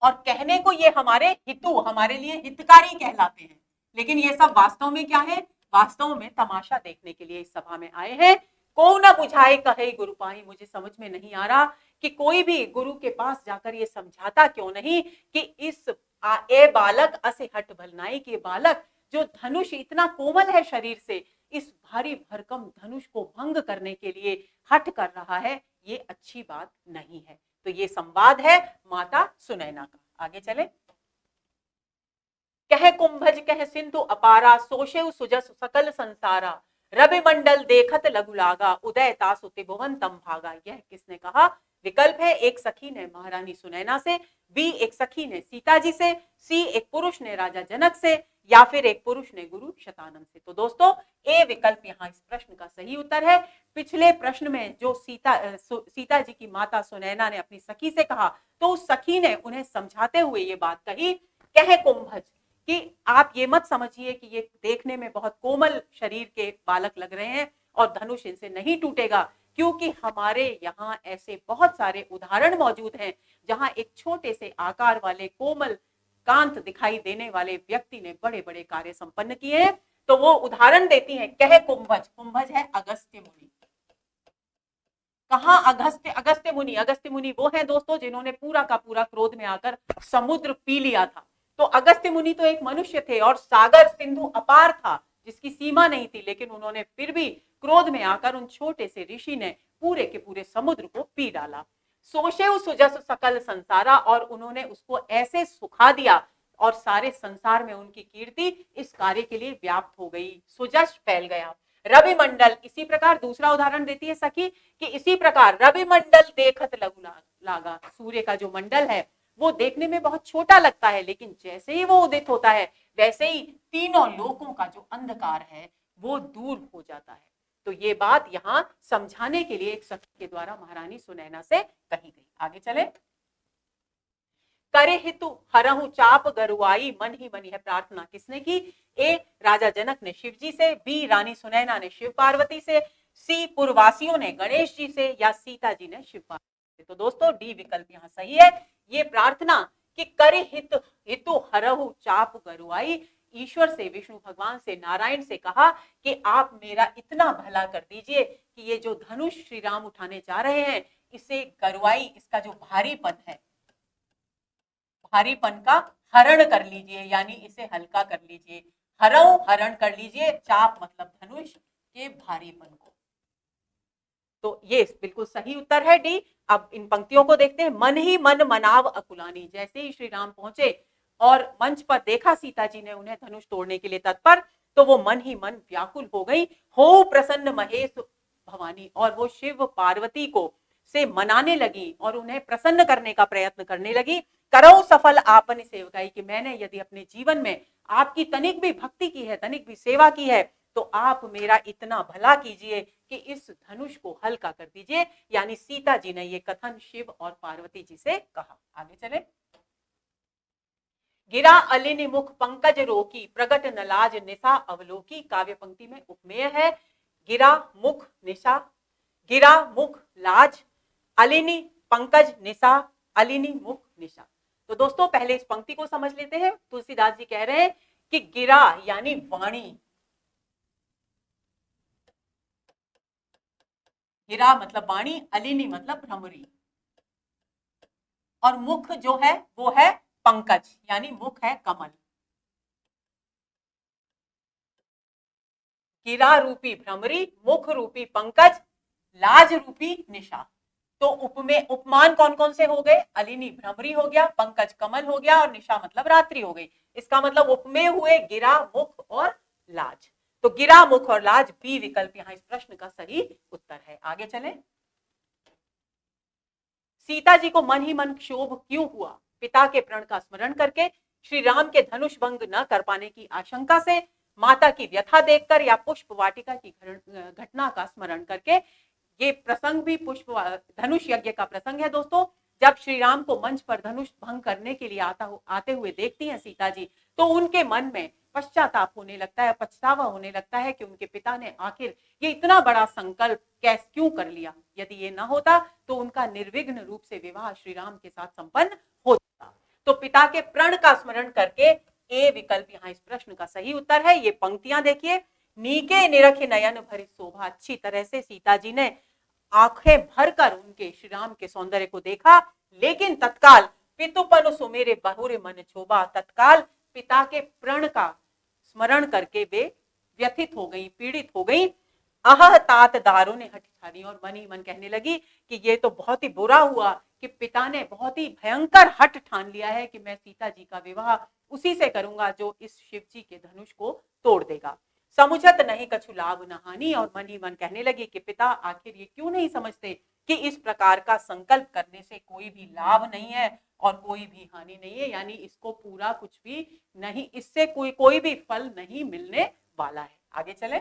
और कहने को ये हमारे हितु, हमारे लिए हितकारी कहलाते हैं, लेकिन ये सब वास्तव में क्या है? वास्तव में तमाशा देखने के लिए इस सभा में आए हैं। को न बुझाए कहे गुरु पाई। मुझे समझ में नहीं आ रहा कि कोई भी गुरु के पास जाकर ये समझाता क्यों नहीं कि इस ए बालक असे हट भलनाई के बालक, जो धनुष इतना कोमल है शरीर से, इस भारी भरकम धनुष को भंग करने के लिए हट कर रहा है, ये अच्छी बात नहीं है। तो ये संवाद है माता सुनैना का। आगे चले। कह कुंभज कह सिंधु अपारा, सोशेव सुजस सकल संसारा, रवि मंडल देखत लघु लागा, उदय तासु त्रिभुवन तम भागा। यह किसने कहा? विकल्प है, एक सखी ने महारानी सुनैना से, बी एक सखी ने सीता जी से, सी एक पुरुष ने राजा जनक से, या फिर एक पुरुष ने गुरु शतानंद से। तो दोस्तों ए विकल्प यहाँ इस प्रश्न का सही उत्तर है। पिछले प्रश्न में जो सीता जी की माता सुनैना ने अपनी सखी से कहा, तो उस सखी ने उन्हें समझाते हुए ये बात कही, कह कुंभज, कि आप ये मत समझिए कि ये देखने में बहुत कोमल शरीर के बालक लग रहे हैं और धनुष इनसे नहीं टूटेगा, क्योंकि हमारे यहाँ ऐसे बहुत सारे उदाहरण मौजूद हैं जहां एक छोटे से आकार वाले कोमल कांत दिखाई देने वाले व्यक्ति ने बड़े बड़े कार्य संपन्न किए हैं। तो वो उदाहरण देती हैं, कह कुंभज, कुंभज है अगस्त्य मुनि। कहां अगस्त्य? अगस्त्य मुनि, अगस्त्य मुनि वो हैं दोस्तों जिन्होंने पूरा का पूरा क्रोध में आकर समुद्र पी लिया था। तो अगस्त्य मुनि तो एक मनुष्य थे और सागर सिंधु अपार था जिसकी सीमा नहीं थी, लेकिन उन्होंने फिर भी क्रोध में आकर उन छोटे से ऋषि ने पूरे के पूरे समुद्र को पी डाला। सोशेव सुजस सकल संसारा, और उन्होंने उसको ऐसे सुखा दिया और सारे संसार में उनकी कीर्ति इस कार्य के लिए व्याप्त हो गई, सुजस फैल गया। रवि मंडल, इसी प्रकार दूसरा उदाहरण देती है सखी कि इसी प्रकार रवि मंडल देखत लघु लागा, सूर्य का जो मंडल है वो देखने में बहुत छोटा लगता है, लेकिन जैसे ही वो उदित होता है वैसे ही तीनों लोकों का जो अंधकार है वो दूर हो जाता है। तो ये बात यहाँ समझाने के लिए एक सखी के द्वारा महारानी सुनैना से कही गई। आगे चले। करे हितु हरहु चाप गरुआई, मन ही मन है प्रार्थना किसने की? ए राजा जनक ने शिव जी से, बी रानी सुनैना ने शिव पार्वती से, सी पूर्ववासियों ने गणेश जी से, या सीता जी ने शिव पार्वती से। तो दोस्तों डी विकल्प यहाँ सही है। ये प्रार्थना कि करे हितु हरहु चाप गरुआई, ईश्वर से, विष्णु भगवान से, नारायण से कहा कि आप मेरा इतना भला कर दीजिए कि ये जो धनुष श्री राम उठाने जा रहे हैं, इसे गरुआई, इसका जो भारीपन है, भारीपन का हरण कर लीजिए, यानी इसे हल्का कर लीजिए। हरऊ, हरण कर लीजिए, चाप मतलब धनुष के भारीपन को। तो ये बिल्कुल सही उत्तर है डी। अब इन पंक्तियों को देखते हैं। मन ही मन मनाव अकुलानी, जैसे ही श्री राम पहुंचे और मंच पर देखा सीता जी ने उन्हें धनुष तोड़ने के लिए तत्पर, तो वो मन ही मन व्याकुल हो गई। हो प्रसन्न महेश भवानी, और वो शिव पार्वती को से मनाने लगी और उन्हें प्रसन्न करने का प्रयत्न करने लगी। करो सफल आपने सेवकाई, कि मैंने यदि अपने जीवन में आपकी तनिक भी भक्ति की है, तनिक भी सेवा की है, तो आप मेरा इतना भला कीजिए कि इस धनुष को हल्का कर दीजिए। यानी सीता जी ने ये कथन शिव और पार्वती जी से कहा। आगे चले। गिरा अलिनि मुख पंकज रोकी, प्रगट नलाज निशा अवलोकी। काव्य पंक्ति में उपमेय है। गिरा मुख निशा, गिरा मुख लाज, अलिनि पंकज निशा, अलिनि मुख निशा। तो दोस्तों पहले इस पंक्ति को समझ लेते हैं। तुलसीदास जी कह रहे हैं कि गिरा यानी वाणी, गिरा मतलब वाणी, अलिनी मतलब भ्रमरी, और मुख जो है वो है पंकज, यानी मुख है कमल। गिरा रूपी भ्रमरी, मुख रूपी पंकज, लाज रूपी निशा। तो उपमेय उपमान कौन कौन से हो गए? अलिनी भ्रमरी हो गया, पंकज कमल हो गया, और निशा मतलब रात्रि हो गई। इसका मतलब उपमेय हुए गिरा, मुख और लाज। तो गिरा, मुख और लाज, बी विकल्प यहाँ इस प्रश्न का सही उत्तर है। आगे चलें। सीता जी को मन ही मन क्षोभ क्यों हुआ? पिता के प्रण का स्मरण करके, श्री राम के धनुष भंग न कर पाने की आशंका से, माता की व्यथा देखकर, या पुष्प वाटिका की घटना का स्मरण करके। ये प्रसंग भी पुष्प धनुष यज्ञ का प्रसंग है दोस्तों। जब श्री राम को मंच पर धनुष भंग करने के लिए आते हुए देखती हैं सीता जी, तो उनके मन में पश्चाताप होने लगता है, पछतावा होने लगता है कि उनके पिता ने आखिर ये इतना बड़ा संकल्प कैसे क्यों कर लिया। यदि ये ना होता तो उनका निर्विघ्न रूप से विवाह श्री राम के साथ संपन्न हो जाता। तो पिता के प्रण का स्मरण करके ए विकल्प यहाँ इस प्रश्न का सही उत्तर है। ये पंक्तियां देखिए, नीके निरखे नयन भरी शोभा, अच्छी तरह से सीता जी ने आंखें भरकर उनके श्री राम के सौंदर्य को देखा, लेकिन तत्काल पितुपन सुमेरे बहुरे मन क्षोभा, तत्काल पिता के प्रण का स्मरण करके वे व्यथित हो गई, पीड़ित हो गई। अह तात दारों ने हठी ठानी, और मन ही मन कहने लगी कि ये तो बहुत ही बुरा हुआ कि पिता ने बहुत ही भयंकर हट ठान लिया है कि मैं सीता जी का विवाह उसी से करूंगा जो इस शिव जी के धनुष को तोड़ देगा। समुझत नहीं कछु लाभ न हानि, और मन ही मन कहने लगी कि पिता आखिर ये क्यों नहीं समझते कि इस प्रकार का संकल्प करने से कोई भी लाभ नहीं है और कोई भी हानि नहीं है, यानी इसको पूरा कुछ भी नहीं, इससे कोई भी फल नहीं मिलने वाला है। आगे चले।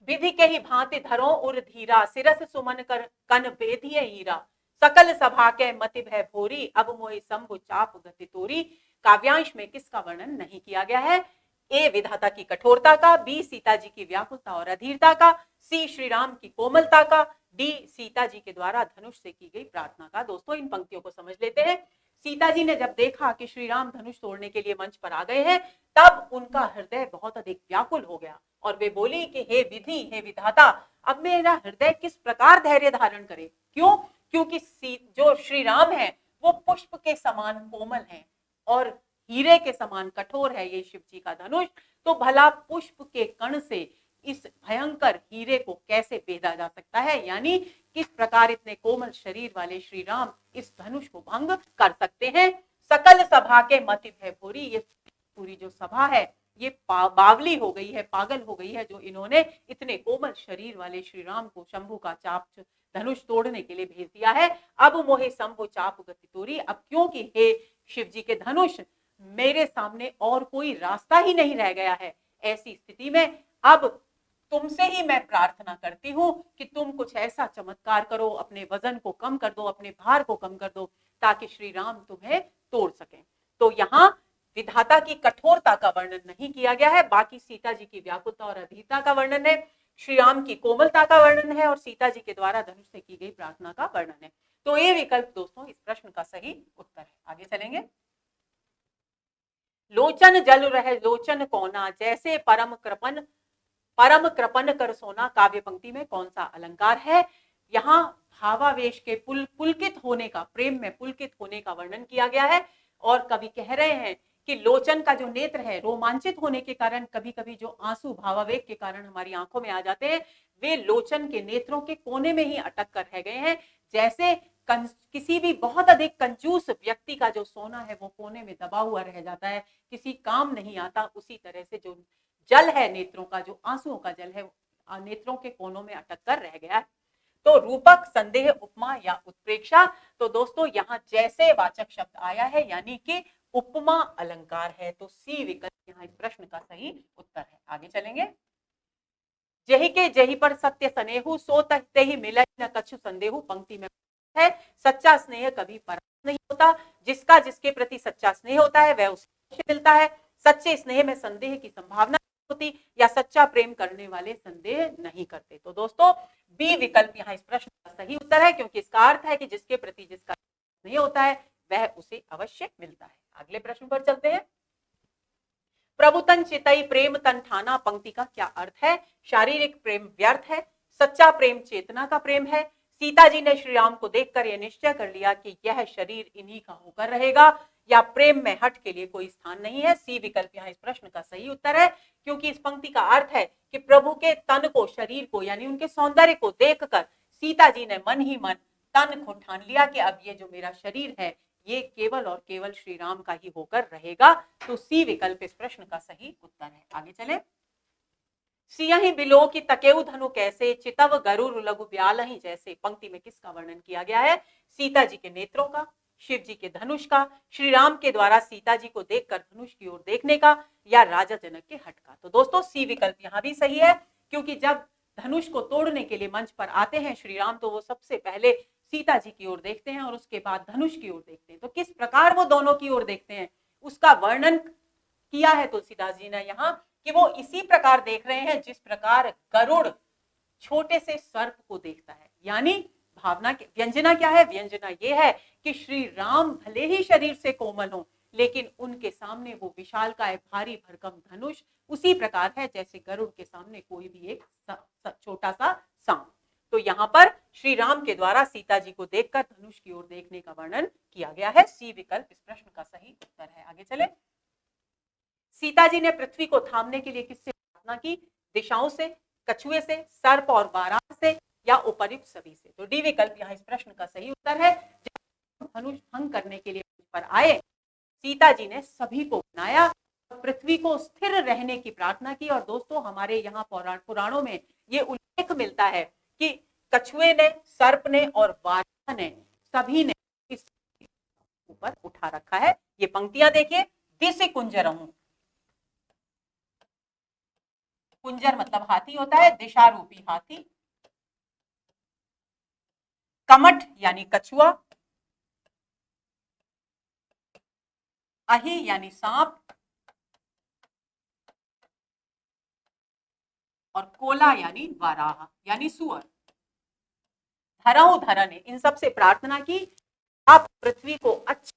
विधि के ही भांति धरो उर धीरा, सिरस सुमन कर कन बेधिए हीरा, सकल सभा के मति भय भोरी, अब मोहि शंभु चाप गति तोरी। काव्यांश में किसका वर्णन नहीं किया गया है? ए विधाता की कठोरता का, बी सीता जी की व्याकुलता और अधीरता का, सी श्री राम की कोमलता का, डी सीता जी के द्वारा धनुष से की गई प्रार्थना का। दोस्तों इन पंक्तियों को समझ लेते हैं। सीता जी ने जब देखा कि श्री राम धनुष तोड़ने के लिए मंच पर आ गए हैं, तब उनका हृदय बहुत अधिक व्याकुल हो गया और वे बोली कि हे विधि, हे विधाता, अब मेरा हृदय किस प्रकार धैर्य धारण करे। क्यों? क्योंकि जो श्री राम है वो पुष्प के समान कोमल है और हीरे के समान कठोर है ये शिव जी का धनुष, तो भला पुष्प के कण से इस भयंकर हीरे को कैसे भेदा जा सकता है, यानी किस प्रकार इतने कोमल शरीर वाले श्री राम इस धनुष को भंग कर सकते हैं। सकल सभा के मति भय भोरी, ये पूरी जो सभा है ये बावली हो गई है, पागल हो गई है, जो इन्होंने इतने कोमल शरीर वाले श्री राम को शंभु का चाप धनुष तोड़ने के लिए भेज दिया है। अब मोहे शंभु चाप गति तोरी, अब क्योंकि हे शिव जी के धनुष मेरे सामने और कोई रास्ता ही नहीं रह गया है, ऐसी स्थिति में अब तुमसे ही मैं प्रार्थना करती हूँ कि तुम कुछ ऐसा चमत्कार करो, अपने वजन को कम कर दो, अपने भार को कम कर दो, ताकि श्री राम तुम्हें तोड़ सकें। तो यहाँ विधाता की कठोरता का वर्णन नहीं किया गया है, बाकी सीता जी की व्याकुलता और अधीरता का वर्णन है, श्री राम की कोमलता का वर्णन है और सीता जी के द्वारा धनुष से की गई प्रार्थना का वर्णन है। तो ये विकल्प दोस्तों इस प्रश्न का सही उत्तर है। आगे चलेंगे। लोचन जल रहे लोचन कोना, जैसे परम कृपन कर सोना, काव्य पंक्ति में कौन सा अलंकार है? यहाँ भावावेश के पुलकित होने का, प्रेम में पुलकित होने का वर्णन किया गया है और कवि कह रहे हैं कि लोचन का जो नेत्र है रोमांचित होने के कारण कभी कभी जो आंसू भावावेग के कारण हमारी आंखों में आ जाते हैं, वे लोचन के नेत्रों के कोने में ही अटक कर रह गए हैं। जैसे किसी भी बहुत अधिक कंजूस व्यक्ति का जो सोना है वो कोने में दबा हुआ रह जाता है, किसी काम नहीं आता, उसी तरह से जो जल है नेत्रों का, जो आंसुओं का जल है नेत्रों के कोनों में अटक कर रह गया है। तो रूपक, संदेह, उपमा या उत्प्रेक्षा। तो दोस्तों यहाँ जैसे वाचक शब्द आया है यानी कि उपमा अलंकार है, तो सी विकल्प यहाँ इस प्रश्न का सही उत्तर है। आगे चलेंगे। जही के जही पर सत्य स्नेहु, सो तहते ही मिले न कछु संदेहु, पंक्ति में है सच्चा स्नेह कभी परास्त नहीं होता, जिसका जिसके प्रति सच्चा स्नेह होता है वह उसे मिलता है। सच्चे स्नेह में संदेह की संभावना होती या सच्चा प्रेम करने वाले संदेह नहीं करते। तो दोस्तों बी विकल्प यहाँ इस प्रश्न का सही उत्तर है, क्योंकि इसका अर्थ है कि जिसके प्रति जिसका नहीं होता है वह उसे अवश्य मिलता है। अगले प्रश्न पर चलते हैं। प्रभु तन चितई प्रेम तन ठाना, पंक्ति का क्या अर्थ है? शारीरिक प्रेम व्यर्थ है, सच्चा प्रेम चेतना का प्रेम है। सीता जी ने श्री राम को देखकर यह निश्चय कर लिया कि यह शरीर इन्हीं का होकर रहेगा, या प्रेम में हट के लिए कोई स्थान नहीं है। सी विकल्प यहाँ इस प्रश्न का सही उत्तर है, क्योंकि इस पंक्ति का अर्थ है कि प्रभु के तन को, शरीर को, यानी उनके सौंदर्य को देखकर सीता जी ने मन ही मन तन को ठान लिया कि अब ये जो मेरा शरीर है ये केवल और केवल श्री राम का ही होकर रहेगा। तो सी विकल्प इस प्रश्न का सही उत्तर है। आगे चलें। सियहि बिलो की तकेउ धनु कैसे, चितव गरुर लघु ब्यालहि जैसे, पंक्ति में किसका वर्णन किया गया है? सीता जी के नेत्रों का, शिव जी के धनुष का, श्री राम के द्वारा सीता जी को देखकर धनुष की ओर देखने का, या राजा जनक के हट का। तो दोस्तों सी विकल्प यहाँ भी सही है, क्योंकि जब धनुष को तोड़ने के लिए मंच पर आते हैं श्री राम, तो वो सबसे पहले सीता जी की ओर देखते हैं और उसके बाद धनुष की ओर देखते हैं। तो किस प्रकार वो दोनों की ओर देखते हैं उसका वर्णन किया है तुलसीदास जी ने यहाँ, कि वो इसी प्रकार देख रहे हैं जिस प्रकार गरुड़ छोटे से सर्प को देखता है। यानी भावना व्यंजना क्या है? व्यंजना ये है कि श्री राम भले ही शरीर से कोमल हो, लेकिन उनके सामने वो विशालकाय भारी भरकम धनुष उसी प्रकार है जैसे गरुड़ के सामने कोई भी एक छोटा सा सांप। तो यहाँ पर श्री राम के द्वारा सीता जी को देखकर धनुष की ओर देखने का वर्णन किया गया है। सी विकल्प इस प्रश्न का सही उत्तर है। आगे चले। सीता जी ने पृथ्वी को थामने के लिए किससे प्रार्थना की? दिशाओं से, कछुए से, सर्प और वाराह से, या उपर्युक्त सभी से। तो डी विकल्प यहाँ इस प्रश्न का सही उत्तर है। जब धनुष भंग करने के लिए पर आए, सीता जी ने सभी को बनाया, पृथ्वी को स्थिर रहने की प्रार्थना की। और दोस्तों हमारे यहाँ पुराणों में ये उल्लेख मिलता है कि कछुए ने, सर्प ने और वाराह ने, सभी ने इस ऊपर उठा रखा है। ये पंक्तियां देखिए। दिशि कुंजरहूं, कुंजर मतलब हाथी होता है, दिशा रूपी हाथी। कमठ यानी कछुआ, अहि यानी सांप, और कोला यानी वाराह यानी सुअर। धरऊ धरन ने इन सब से प्रार्थना की, आप पृथ्वी को अच्छी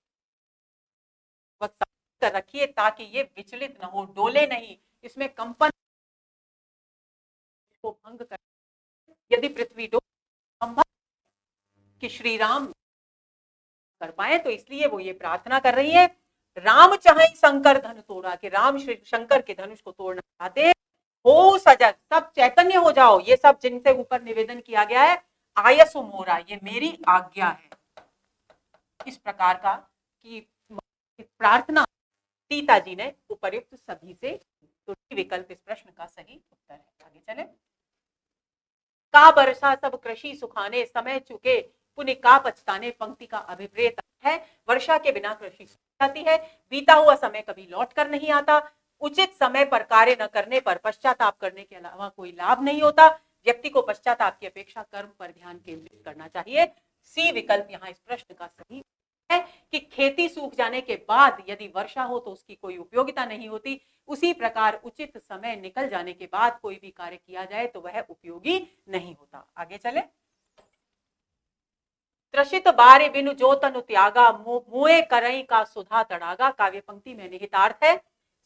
कर रखिए ताकि ये विचलित न हो, डोले नहीं, इसमें कंपन को भंग कर। यदि पृथ्वी डोले संभव कि श्री राम कर पाए, तो इसलिए वो ये प्रार्थना कर रही है। राम चाहे शंकर धन तोड़ा, कि राम श्री शंकर के धनुष को तोड़ना चाहते हैं। हो सजग, सब चैतन्य हो जाओ, ये सब जिनसे ऊपर निवेदन किया गया है। आयसु मोरा, ये मेरी आज्ञा है। इस प्रकार का की प्रार्थना सीता जी ने उपर्युक्त सभी से। तो विकल्प इस प्रश्न का सही उत्तर है। आगे चले। का वर्षा सब कृषि सुखाने, समय चुके पुण्य का पछताने, पंक्ति का अभिप्रेत है वर्षा के बिना कृषि सूख जाती है, बीता हुआ समय कभी लौट कर नहीं आता, उचित समय पर कार्य न करने पर पश्चाताप करने के अलावा कोई लाभ नहीं होता, व्यक्ति को पश्चाताप की अपेक्षा कर्म पर ध्यान केंद्रित करना चाहिए। सी विकल्प यहाँ इस प्रश्न का सही है कि खेती सूख जाने के बाद यदि वर्षा हो तो उसकी कोई उपयोगिता नहीं होती, उसी प्रकार उचित समय निकल जाने के बाद कोई भी कार्य किया जाए तो वह उपयोगी नहीं होता। आगे चले। त्रसित बारे बिनु जो तनु त्यागा, मुए करई का सुधा तड़ागा। काव्य पंक्ति में निहितार्थ है,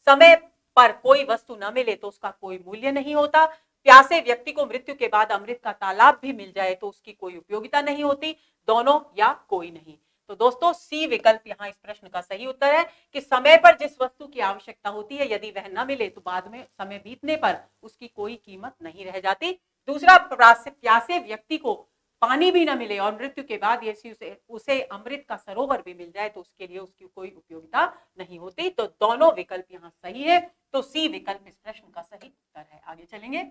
समय पर कोई वस्तु न मिले तो उसका कोई मूल्य नहीं होता, प्यासे व्यक्ति को मृत्यु के बाद अमृत का तालाब भी मिल जाए तो उसकी कोई उपयोगिता नहीं होती, दोनों या कोई नहीं। तो दोस्तों सी विकल्प यहाँ इस प्रश्न का सही उत्तर है कि समय पर जिस वस्तु की आवश्यकता होती है यदि वह न मिले तो बाद में समय बीतने पर उसकी कोई कीमत नहीं रह जाती। दूसरा, प्यासे व्यक्ति को पानी भी न मिले और मृत्यु के बाद यदि उसे अमृत का सरोवर भी मिल जाए तो उसके लिए उसकी कोई उपयोगिता नहीं होती। तो दोनों विकल्प यहाँ सही है। तो सी विकल्प इस प्रश्न का सही उत्तर है। आगे चलेंगे।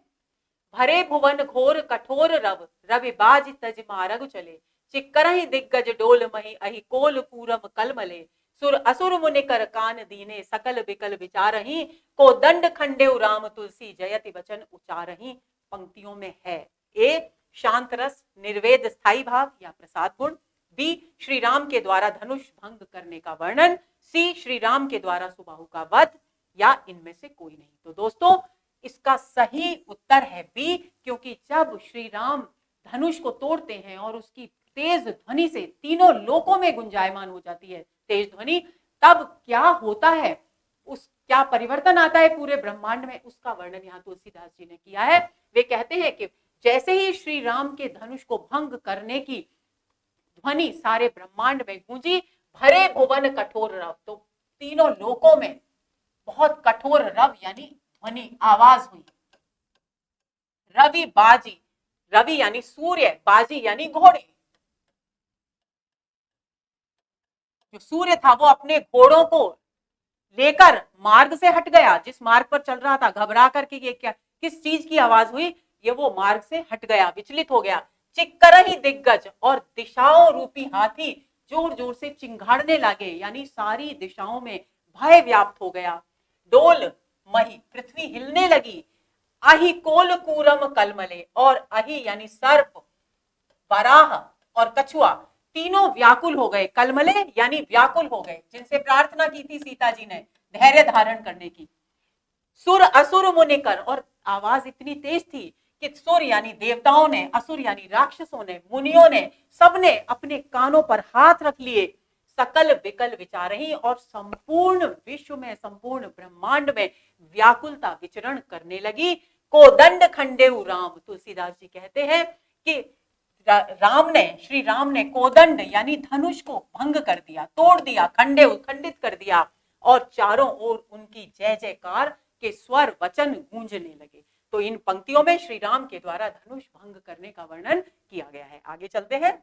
भरे भुवन घोर कठोर रव, रवि बाज तज मारग चले, चिक्करहि दिग्गज डोल मही, अहि कोल पूरम कलमले, सुर असुर मुनि कर कान दीने, सकल विकल विचारहि, को दंड खंडेउ राम तुलसी, जयति वचन उचारहि। पंक्तियों में है ए शांत रस, निर्वेद स्थायी भाव या प्रसाद गुण, बी श्री राम के द्वारा धनुष भंग करने का वर्णन, सी श्री राम के द्वारा सुबाहु का वध, या इनमें से कोई नहीं। तो दोस्तों इसका सही उत्तर है बी, क्योंकि जब श्री राम धनुष को तोड़ते हैं और उसकी तेज ध्वनि से तीनों लोकों में गुंजायमान हो जाती है तेज ध्वनि, तब क्या होता है, उस क्या परिवर्तन आता है पूरे ब्रह्मांड में, उसका वर्णन यहाँ तुलसीदास जी ने किया है। वे कहते हैं कि जैसे ही श्री राम के धनुष को भंग करने की ध्वनि सारे ब्रह्मांड में गूंजी, भरे भुवन कठोर रव, तो तीनों लोकों में बहुत कठोर रव यानी ध्वनि आवाज हुई। रवि बाजी, रवि यानी सूर्य, बाजी यानी घोड़े, जो सूर्य था वो अपने घोड़ों को लेकर मार्ग से हट गया, जिस मार्ग पर चल रहा था, घबरा करके ये क्या किस चीज की आवाज हुई, ये वो मार्ग से हट गया, विचलित हो गया। चिक्करहि दिग्गज, और दिशाओं रूपी हाथी जोर जोर से चिंगाड़ने लगे, यानी सारी दिशाओं में भय व्याप्त हो गया। डोल मही, पृथ्वी हिलने लगी। अहि कोल कूरम कलमले, और अहि यानी सर्प, वराह और कछुआ तीनों व्याकुल हो गए। कलमले यानी व्याकुल हो गए, जिनसे प्रार्थना की थी सीता जी ने धैर्य धारण करने की। सुर असुर मुनिकर, और आवाज इतनी तेज थी कि सुर यानी देवताओं ने, असुर यानी राक्षसों ने, मुनियों ने, सबने अपने कानों पर हाथ रख लिए, सकल विकल विचारही, और संपूर्ण विश्व में, संपूर्ण ब्रह्मांड में व्याकुलता विचरण करने लगी। कोदंड खंडेउ राम, तुलसीदास जी कहते हैं कि राम ने, श्री राम ने कोदंड यानी धनुष को भंग कर दिया, तोड़ दिया, खंडित कर दिया, और चारों ओर उनकी जय जयकार के स्वर वचन गूंजने लगे। तो इन पंक्तियों में श्री राम के द्वारा धनुष भंग करने का वर्णन किया गया है। आगे चलते हैं।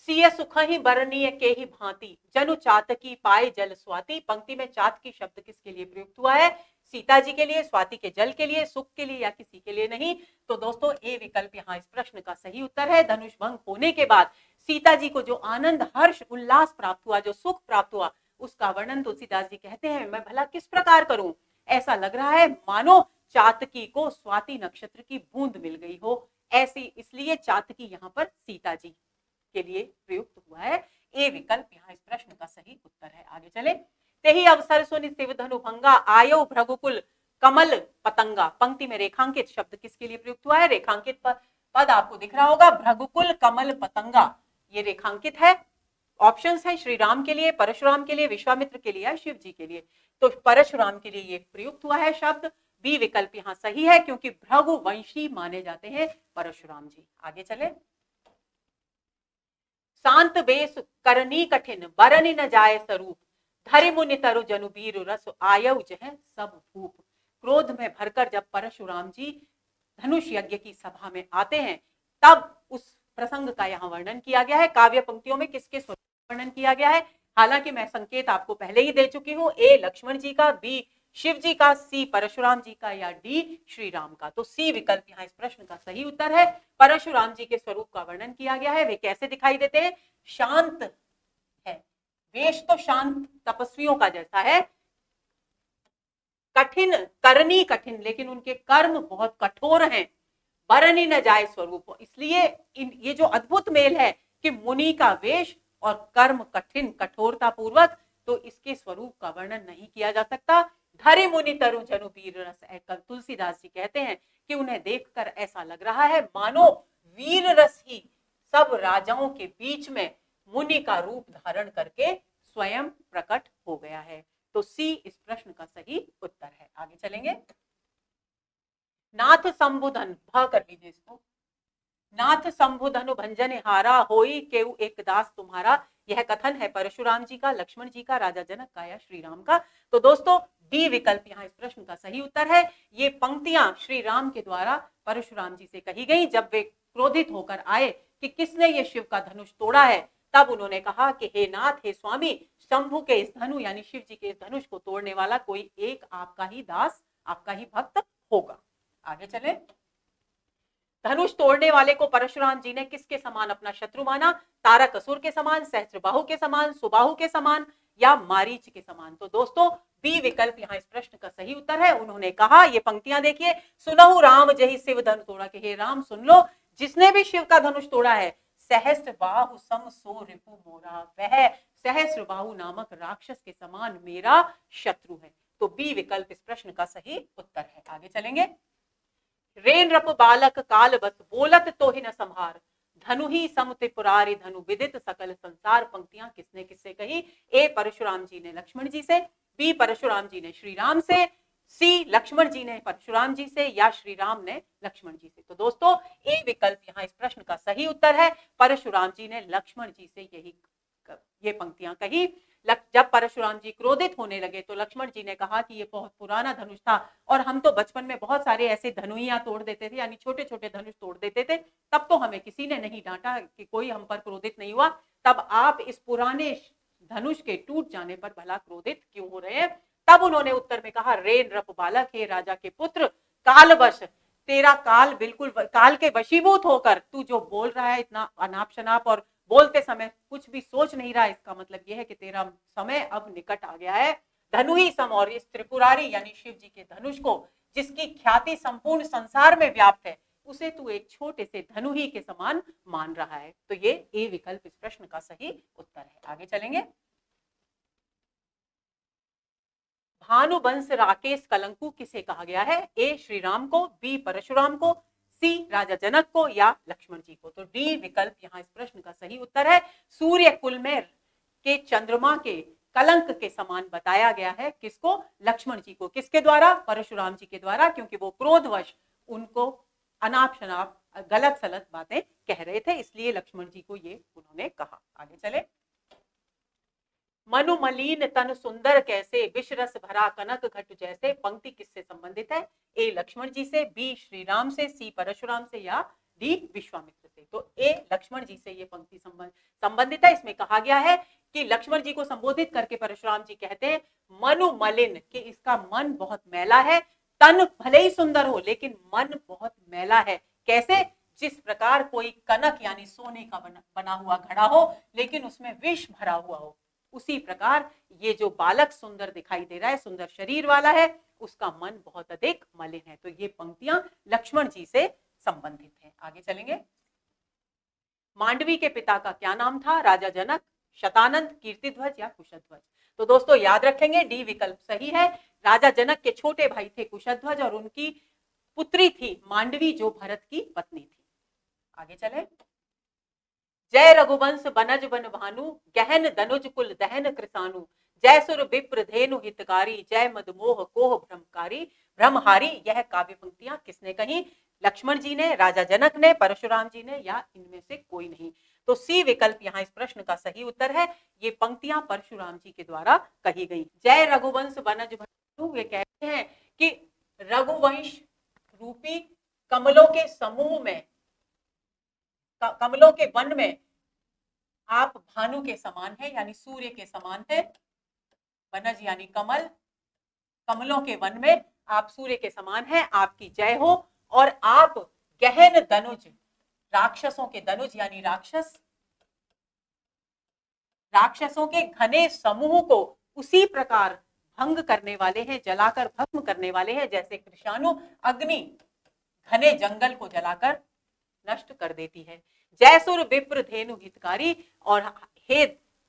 सिय सुख ही बरनीय के ही भांति, जनु चातकी पाए जल स्वाति। पंक्ति में चातकी शब्द किसके लिए प्रयुक्त हुआ है? सीता जी के लिए, स्वाति के जल के लिए, सुख के लिए, या किसी के लिए नहीं? तो दोस्तों ए विकल्प यहाँ इस प्रश्न का सही उत्तर है। धनुष भंग होने के बाद सीता जी को जो आनंद, हर्ष, उल्लास प्राप्त हुआ, जो सुख प्राप्त हुआ, उसका वर्णन तुलसीदास जी कहते हैं, मैं भला किस प्रकार करूं? ऐसा लग रहा है मानो चातकी को स्वाति नक्षत्र की बूंद मिल गई हो, ऐसी, इसलिए चातकी यहाँ पर सीता जी के लिए प्रयुक्त हुआ है। ए विकल्प यहाँ इस प्रश्न का सही उत्तर है। आगे चले। तेहि अवसर सुनि शिव धनु भंगा, आयो भृगुकुल कमल पतंगा। पंक्ति में रेखांकित शब्द किसके लिए प्रयुक्त हुआ है? रेखांकित पद आपको दिख रहा होगा, भृगुकुल कमल पतंगा, ये रेखांकित है। ऑप्शंस है श्री राम के लिए, परशुराम के लिए, विश्वामित्र के लिए, शिव जी के लिए। तो परशुराम के लिए ये प्रयुक्त हुआ है शब्द। बी विकल्प यहाँ सही है, क्योंकि भृगुवंशी माने जाते हैं परशुराम जी। आगे चले। शांत बेस करनी कठिन, बरनि न जाय स्वरूप, धरि मुनि तरु जनु बीर रस, आयउ जह सब भूप। क्रोध में भरकर जब परशुराम जी धनुष यज्ञ की सभा में आते हैं, तब उस प्रसंग का यहाँ वर्णन किया गया है। काव्य पंक्तियों में किसके स्वरूप वर्णन किया गया है? हालांकि मैं संकेत आपको पहले ही दे चुकी हूँ, ए लक्ष्मण जी का, बी शिव जी का, सी परशुराम जी का, या डी श्री राम का। तो सी विकल्प यहाँ इस प्रश्न का सही उत्तर है। परशुराम जी के स्वरूप का वर्णन किया गया है। वे कैसे दिखाई देते हैं? शांत है, वेश तो शांत तपस्वियों का जैसा है, कठिन, करनी कठिन, लेकिन उनके कर्म बहुत कठोर हैं। बरनी न जाए स्वरूप, इसलिए ये जो अद्भुत मेल है कि मुनि का वेश और कर्म कठिन, कठोरता पूर्वक, तो इसके स्वरूप का वर्णन नहीं किया जा सकता। धरि मुनि तरु जनु वीर रस, तुलसीदास जी कहते हैं कि उन्हें देखकर ऐसा लग रहा है मानो वीर रस ही सब राजाओं के बीच में मुनि का रूप धारण करके स्वयं प्रकट हो गया है। तो सी इस प्रश्न का सही उत्तर है। आगे चलेंगे। नाथ संबुधन, भ कर लीजिए इसको, नाथ संबुधनु भंजन हारा, होई केउ एक दास तुम्हारा। यह कथन है परशुराम जी का, लक्ष्मण जी का, राजा जनक का, या श्री राम का? तो दोस्तों डी विकल्प यहाँ इस प्रश्न का सही उत्तर है। ये पंक्तियां श्री राम के द्वारा परशुराम जी से कही गई। जब वे क्रोधित होकर आए कि किसने ये शिव का धनुष तोड़ा है, तब उन्होंने कहा कि हे नाथ, हे स्वामी, शंभु के इस धनु यानी शिव जी के इस धनुष को तोड़ने वाला कोई एक आपका ही दास, आपका ही भक्त होगा। आगे चले। धनुष तोड़ने वाले को परशुराम जी ने किसके समान अपना शत्रु माना? तारक असुर के समान, सहस्त्रबाहु के समान, सुबाहु के समान, या मारीच के समान? तो दोस्तों बी विकल्प यहाँ इस प्रश्न का सही उत्तर है। उन्होंने कहा, ये पंक्तियां देखिए, सुनहु राम जहि शिव धनु तोड़ा, के हे राम सुन लो, जिसने भी शिव का धनुष तोड़ा है, सहस्त्रबाहु सम सो रिपु मोरा, वह सहस्त्रबाहु नामक राक्षस के समान मेरा शत्रु है। तो बी विकल्प इस प्रश्न का सही उत्तर है। आगे चलेंगे। रेन रप बालक काल बस, बोलत तो ही न संहार, धनु ही समति पुरारी धनु, विदित सकल संसार। पंक्तियां किसने किससे कही? ए परशुराम जी ने लक्ष्मण जी से, बी परशुराम जी ने श्री राम से, सी लक्ष्मण जी ने परशुराम जी से, या श्री राम ने लक्ष्मण जी से? तो दोस्तों ए विकल्प यहाँ इस प्रश्न का सही उत्तर है। परशुराम जी ने लक्ष्मण जी से यही ये पंक्तियां कही। जब परशुराम जी क्रोधित होने लगे तो लक्ष्मण जी ने कहा कि ये बहुत पुराना धनुष था, और हम तो बचपन में बहुत सारे ऐसे धनुइयां तोड़ देते थे, यानी छोटे छोटे धनुष तोड़ देते थे, तब तो हमें किसी ने नहीं डांटा, कि कोई हम पर क्रोधित नहीं हुआ, तब आप इस पुराने धनुष के टूट जाने पर भला क्रोधित क्यों हो रहे हैं? तब उन्होंने उत्तर में कहा, रेन रप बालक, हे राजा के पुत्र, कालवश, तेरा काल बिल्कुल काल के वशीभूत होकर तू जो बोल रहा है इतना अनाप शनाप, और बोलते समय कुछ भी सोच नहीं रहा, इसका मतलब यह है कि तेरा समय अब निकट आ गया है। धनु ही सम, और इस त्रिपुरारी यानी शिव जी के धनुष को, जिसकी ख्याति संपूर्ण संसार में व्याप्त है, उसे तू एक छोटे से धनु ही के समान मान रहा है। तो ये ए विकल्प इस प्रश्न का सही उत्तर है। आगे चलेंगे। भानुवंश राकेश कलंकु किसे कहा गया है? ए श्री राम को, बी परशुराम को, सी राजा जनक को या लक्ष्मण जी को? तो डी विकल्प यहाँ इस प्रश्न का सही उत्तर है। सूर्य कुल में के चंद्रमा के कलंक के समान बताया गया है किसको? लक्ष्मण जी को। किसके द्वारा? परशुराम जी के द्वारा, क्योंकि वो क्रोधवश उनको अनाप शनाप गलत सलत बातें कह रहे थे, इसलिए लक्ष्मण जी को ये उन्होंने कहा। आगे चले। मनु मलिन तन सुंदर कैसे, विष रस भरा कनक घट जैसे, पंक्ति किससे संबंधित है? ए लक्ष्मण जी से, बी श्री राम से, सी परशुराम से या डी विश्वामित्र से? तो ए लक्ष्मण जी से ये पंक्ति संबंधित है। इसमें कहा गया है कि लक्ष्मण जी को संबोधित करके परशुराम जी कहते हैं मनु मलिन, कि इसका मन बहुत मैला है, तन भले ही सुंदर हो लेकिन मन बहुत मैला है। कैसे? जिस प्रकार कोई कनक यानी सोने का बना हुआ घड़ा हो लेकिन उसमें विष भरा हुआ हो, उसी प्रकार ये जो बालक सुंदर दिखाई दे रहा है, सुंदर शरीर वाला है, उसका मन बहुत अधिक मलिन है। तो ये पंक्तियां लक्ष्मण जी से संबंधित हैं। आगे चलेंगे। मांडवी के पिता का क्या नाम था? राजा जनक, शतानंद, कीर्तिध्वज या कुशध्वज? तो दोस्तों याद रखेंगे डी विकल्प सही है। राजा जनक के छोटे भाई थे कुशध्वज और उनकी पुत्री थी मांडवी जो भरत की पत्नी थी। आगे चले। जय रघुवंश बनज बन भानु, गहन दनुज कुल दहन कृसानु, जय सुर विप्र धेनु हितकारी, जय मदमोह कोह भ्रमहारी। यह काव्य पंक्तियां किसने कही? लक्ष्मण जी ने, राजा जनक ने, परशुराम जी ने या इनमें से कोई नहीं? तो सी विकल्प यहाँ इस प्रश्न का सही उत्तर है। ये पंक्तियां परशुराम जी के द्वारा कही गई। जय रघुवंश बनज भानु, ये कहते हैं कि रघुवंश रूपी कमलों के समूह में, कमलों के वन में आप भानु के समान है, यानी सूर्य के समान है। वनज यानी कमल, कमलों के वन में आप सूर्य के समान है, आपकी जय हो। और आप गहन दनुज, राक्षसों के दनुज यानी राक्षसों के घने समूह को उसी प्रकार भंग करने वाले हैं, जलाकर भस्म करने वाले हैं, जैसे कृषाणु अग्नि घने जंगल को जलाकर नष्ट कर देती है। जय सुर विप्र धेनु हितकारी, और हे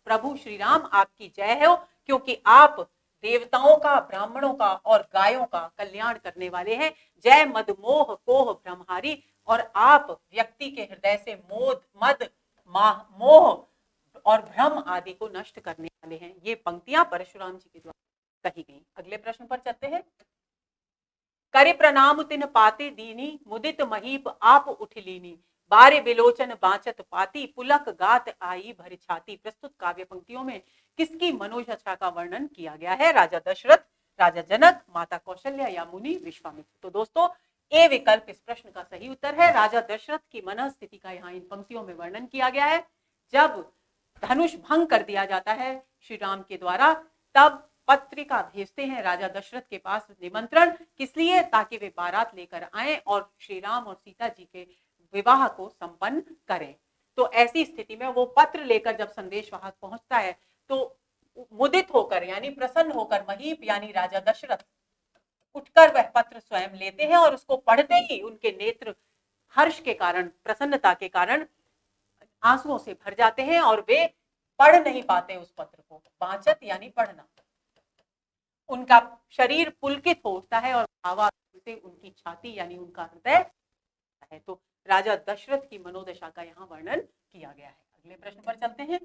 प्रभु श्री राम आपकी जय हो, क्योंकि आप देवताओं का, ब्राह्मणों का और गायों का कल्याण करने वाले हैं। जय मदमोह कोह भ्रमहारी, और आप व्यक्ति के हृदय से मद मोह और भ्रम आदि को नष्ट करने वाले हैं। ये पंक्तियां परशुराम जी के द्वारा कही गई। अगले प्रश्न पर चलते हैं। करे प्रणाम तिन पाते दीनी, मुदित महीप आप उठलीनी, बारे बिलोचन बाचत पाती, पुलक गात आई भर छाती। प्रस्तुत काव्य पंक्तियों में किसकी मनोदशा का वर्णन किया गया है? राजा दशरथ, राजा जनक, माता कौशल्या या मुनि विश्वामित्र? तो दोस्तों ए विकल्प इस प्रश्न का सही उत्तर है। राजा दशरथ की मन स्थिति का यहाँ इन पंक्तियों में वर्णन किया गया है। जब धनुष भंग कर दिया जाता है श्री राम के द्वारा, तब पत्रिका भेजते हैं राजा दशरथ के पास निमंत्रण, किस लिए? ताकि वे बारात लेकर आए और श्री राम और सीता जी के विवाह को संपन्न करें। तो ऐसी स्थिति में वो पत्र लेकर जब संदेशवाहक पहुंचता है तो मुदित होकर यानी प्रसन्न होकर महीप यानी राजा दशरथ उठकर वह पत्र स्वयं लेते हैं और उसको पढ़ते ही उनके नेत्र हर्ष के कारण, प्रसन्नता के कारण आंसुओं से भर जाते हैं और वे पढ़ नहीं पाते उस पत्र को। वाचत यानी पढ़ना। उनका शरीर पुलकित होता है और भावावेश से उनकी छाती यानी उनका हृदय है। तो राजा दशरथ की मनोदशा का यहाँ वर्णन किया गया है। अगले प्रश्न पर चलते हैं।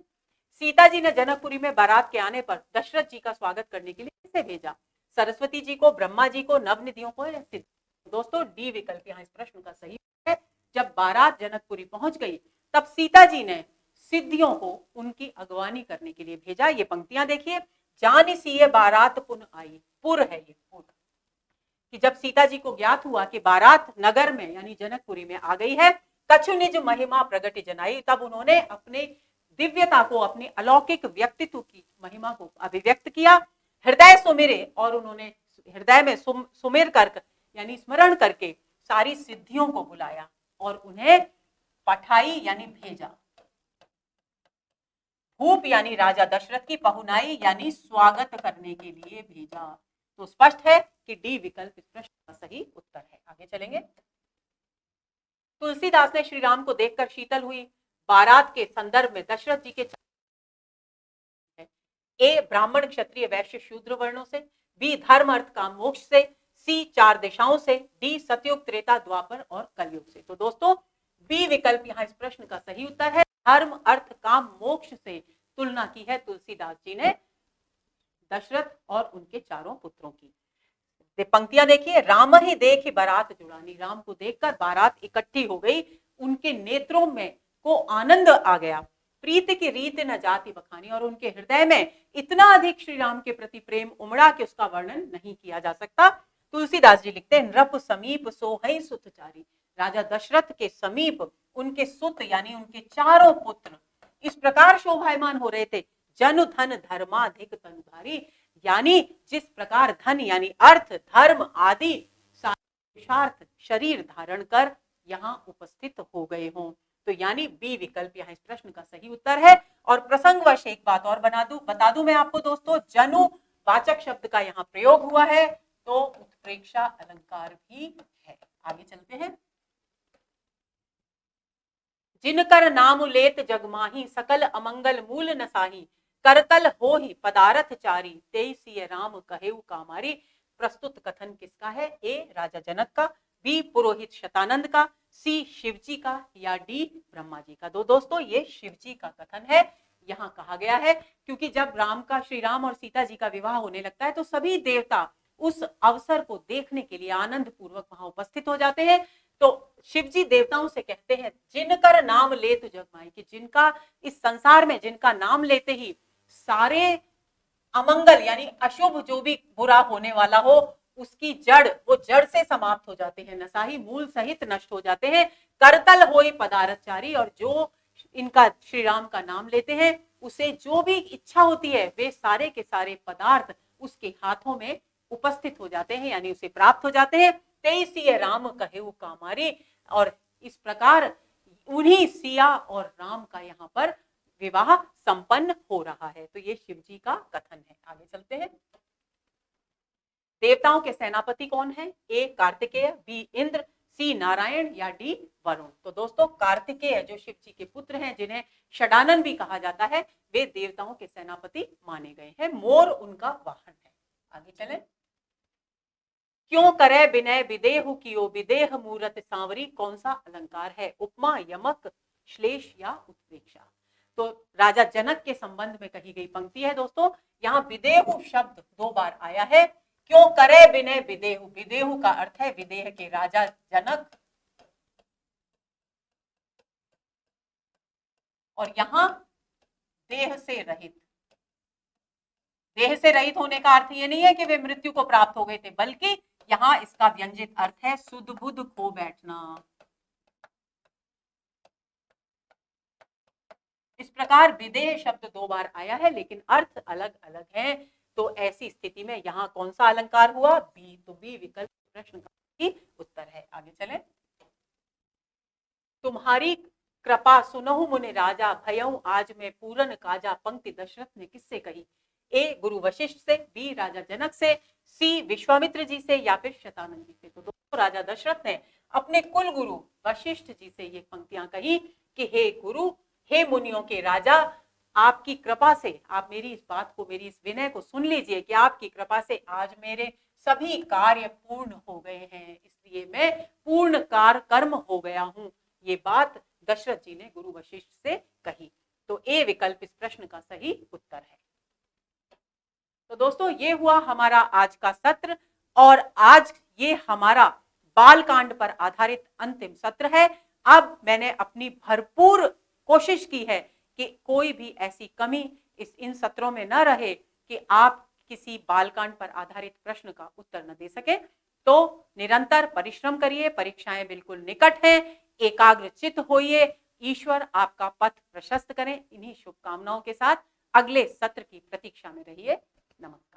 सीता जी ने जनकपुरी में बारात के आने पर दशरथ जी का स्वागत करने के लिए किसे भेजा? सरस्वती जी को, ब्रह्मा जी को, नवनिधियों को या सिद्ध? दोस्तों डी विकल्प यहाँ इस प्रश्न का सही है। जब बारात जनकपुरी पहुंच गई तब सीता जी ने सिद्धियों को उनकी अगवानी करने के लिए भेजा। ये पंक्तियां देखिए। जानी सीए बारात पुन आई, पुर है ये पुर, कि जब सीता जी को ज्ञात हुआ कि बारात नगर में यानी जनकपुरी में आ गई है, कछु निज महिमा प्रगट जनाई, तब उन्होंने अपने दिव्यता को, अपने अलौकिक व्यक्तित्व की महिमा को अभिव्यक्त किया। हृदय सुमिरे, और उन्होंने हृदय में सुमिर कर यानी स्मरण करके सारी सिद्धियों को बुलाया और उन्हें पठाई यानी भेजा। भूप यानी राजा दशरथ की पहुनाई यानी स्वागत करने के लिए भेजा। तो स्पष्ट है कि डी विकल्प इस प्रश्न का सही उत्तर है। आगे चलेंगे। तुलसीदास ने श्री राम को देखकर शीतल हुई बारात के संदर्भ में दशरथ जी के ए ब्राह्मण, क्षत्रिय, वैश्य, शूद्र वर्णों से, बी धर्म अर्थ काम मोक्ष से, सी 4 दिशाओं से, डी सतयुग त्रेता द्वापर और कलयुग से। तो दोस्तों बी विकल्प यहाँ इस प्रश्न का सही उत्तर है। धर्म अर्थ काम मोक्ष से तुलना की है तुलसीदास जी ने दशरथ और उनके चारों पुत्रों की। पंक्तियां देखिए, राम ही देख बारात जुड़ानी, राम को देखकर बारात इकट्ठी हो गई, उनके नेत्रों में को आनंद आ गया, प्रीति की रीत न जाति बखानी, और उनके हृदय में इतना अधिक श्री राम के प्रति प्रेम उमड़ा कि उसका वर्णन नहीं किया जा सकता। तुलसीदास जी लिखते हैं, नृप समीप सोहई सुतचारी, राजा दशरथ के समीप उनके सुत यानी उनके चारों पुत्र इस प्रकार शोभायमान हो रहे थे, जन धन धर्माधिक तनुधारी, यानी जिस प्रकार धन यानी अर्थ धर्म आदि पुरुषार्थ शरीर धारण कर यहाँ उपस्थित हो गए हों। तो यानी बी विकल्प यहाँ इस प्रश्न का सही उत्तर है। और प्रसंगवश एक बात और बता दूं मैं आपको दोस्तों, जनु वाचक शब्द का यहाँ प्रयोग हुआ है तो उत्प्रेक्षा अलंकार भी है। आगे चलते हैं। जिनकर नाम लेत जगमाही, सकल अमंगल मूल नसाही, करतल हो ही पदारथ चारी, तेईसिय राम कहेउ कामारी। प्रस्तुत कथन किसका है? ए राजा जनक का, बी पुरोहित शतानंद का, सी शिवजी का या डी ब्रह्मा जी का। दोस्तों ये शिवजी का कथन है। यहाँ कहा गया है क्योंकि जब श्री राम और सीता जी का विवाह होने लगता है तो सभी देवता उस अवसर को देखने के लिए आनंद पूर्वक वहां उपस्थित हो जाते हैं। तो शिवजी देवताओं से कहते हैं, जिनकर नाम ले तु जगमाई, कि जिनका इस संसार में जिनका नाम लेते ही सारे अमंगल यानी अशुभ जो भी बुरा होने वाला हो उसकी जड़, वो जड़ से समाप्त हो जाते हैं, नसाही मूल सहित नष्ट हो जाते हैं। करतल होई पदारथचारी, और जो इनका श्री राम का नाम लेते हैं उसे जो भी इच्छा होती है वे सारे के सारे पदार्थ उसके हाथों में उपस्थित हो जाते हैं यानी उसे प्राप्त हो जाते हैं। तेईसिय राम कहेउ कामारी, और इस प्रकार उन्हीं सिया और राम का यहाँ पर विवाह संपन्न हो रहा है। तो ये शिव जी का कथन है। आगे चलते हैं। देवताओं के सेनापति कौन है? ए कार्तिकेय, बी इंद्र, सी नारायण या डी वरुण। तो दोस्तों कार्तिकेय जो शिव जी के पुत्र हैं जिन्हें षडानन भी कहा जाता है, वे देवताओं के सेनापति माने गए हैं। मोर उनका वाहन है। आगे चलें। क्यों करे विनय विदेहु कियो, विदेह मूरत सांवरी, कौन सा अलंकार है? उपमा, यमक, श्लेष या उत्प्रेक्षा। तो राजा जनक के संबंध में कही गई पंक्ति है दोस्तों। यहाँ विदेहु शब्द 2 बार आया है। क्यों करे विनय विदेहु, विदेहु का अर्थ है विदेह के राजा जनक, और यहाँ देह से रहित। देह से रहित होने का अर्थ ये नहीं है कि वे मृत्यु को प्राप्त हो गए थे, बल्कि यहाँ इसका व्यंजित अर्थ है सुध बुध खो बैठना। इस प्रकार विदेह शब्द 2 बार आया है लेकिन अर्थ अलग अलग है। तो ऐसी स्थिति में यहाँ कौन सा अलंकार हुआ? बी। तो बी विकल्प प्रश्न का ही उत्तर है। आगे चलें। तुम्हारी कृपा सुनहु मुनि राजा, भयऊ आज में पूरन काजा, पंक्ति दशरथ ने किससे कही? ए गुरु वशिष्ठ से, बी राजा जनक से, सी विश्वामित्र जी से या फिर शतानंद जी से। तो दोस्तों राजा दशरथ ने अपने कुल गुरु वशिष्ठ जी से ये पंक्तियां कही कि हे गुरु, हे मुनियों के राजा, आपकी कृपा से आप मेरी इस बात को, मेरी इस विनय को सुन लीजिए कि आपकी कृपा से आज मेरे सभी कार्य पूर्ण हो गए हैं, इसलिए मैं पूर्ण कर्म हो गया हूं। ये बात दशरथ जी ने गुरु वशिष्ठ से कही। तो ए विकल्प इस प्रश्न का सही उत्तर है। तो दोस्तों ये हुआ हमारा आज का सत्र, और आज ये हमारा बाल कांड पर आधारित अंतिम सत्र है। अब मैंने अपनी भरपूर कोशिश की है कि कोई भी ऐसी कमी इन सत्रों में न रहे कि आप किसी बालकांड पर आधारित प्रश्न का उत्तर न दे सके। तो निरंतर परिश्रम करिए, परीक्षाएं बिल्कुल निकट हैं, एकाग्रचित्त होइए, ईश्वर आपका पथ प्रशस्त करें। इन्हीं शुभकामनाओं के साथ अगले सत्र की प्रतीक्षा में रहिए। नमस्कार।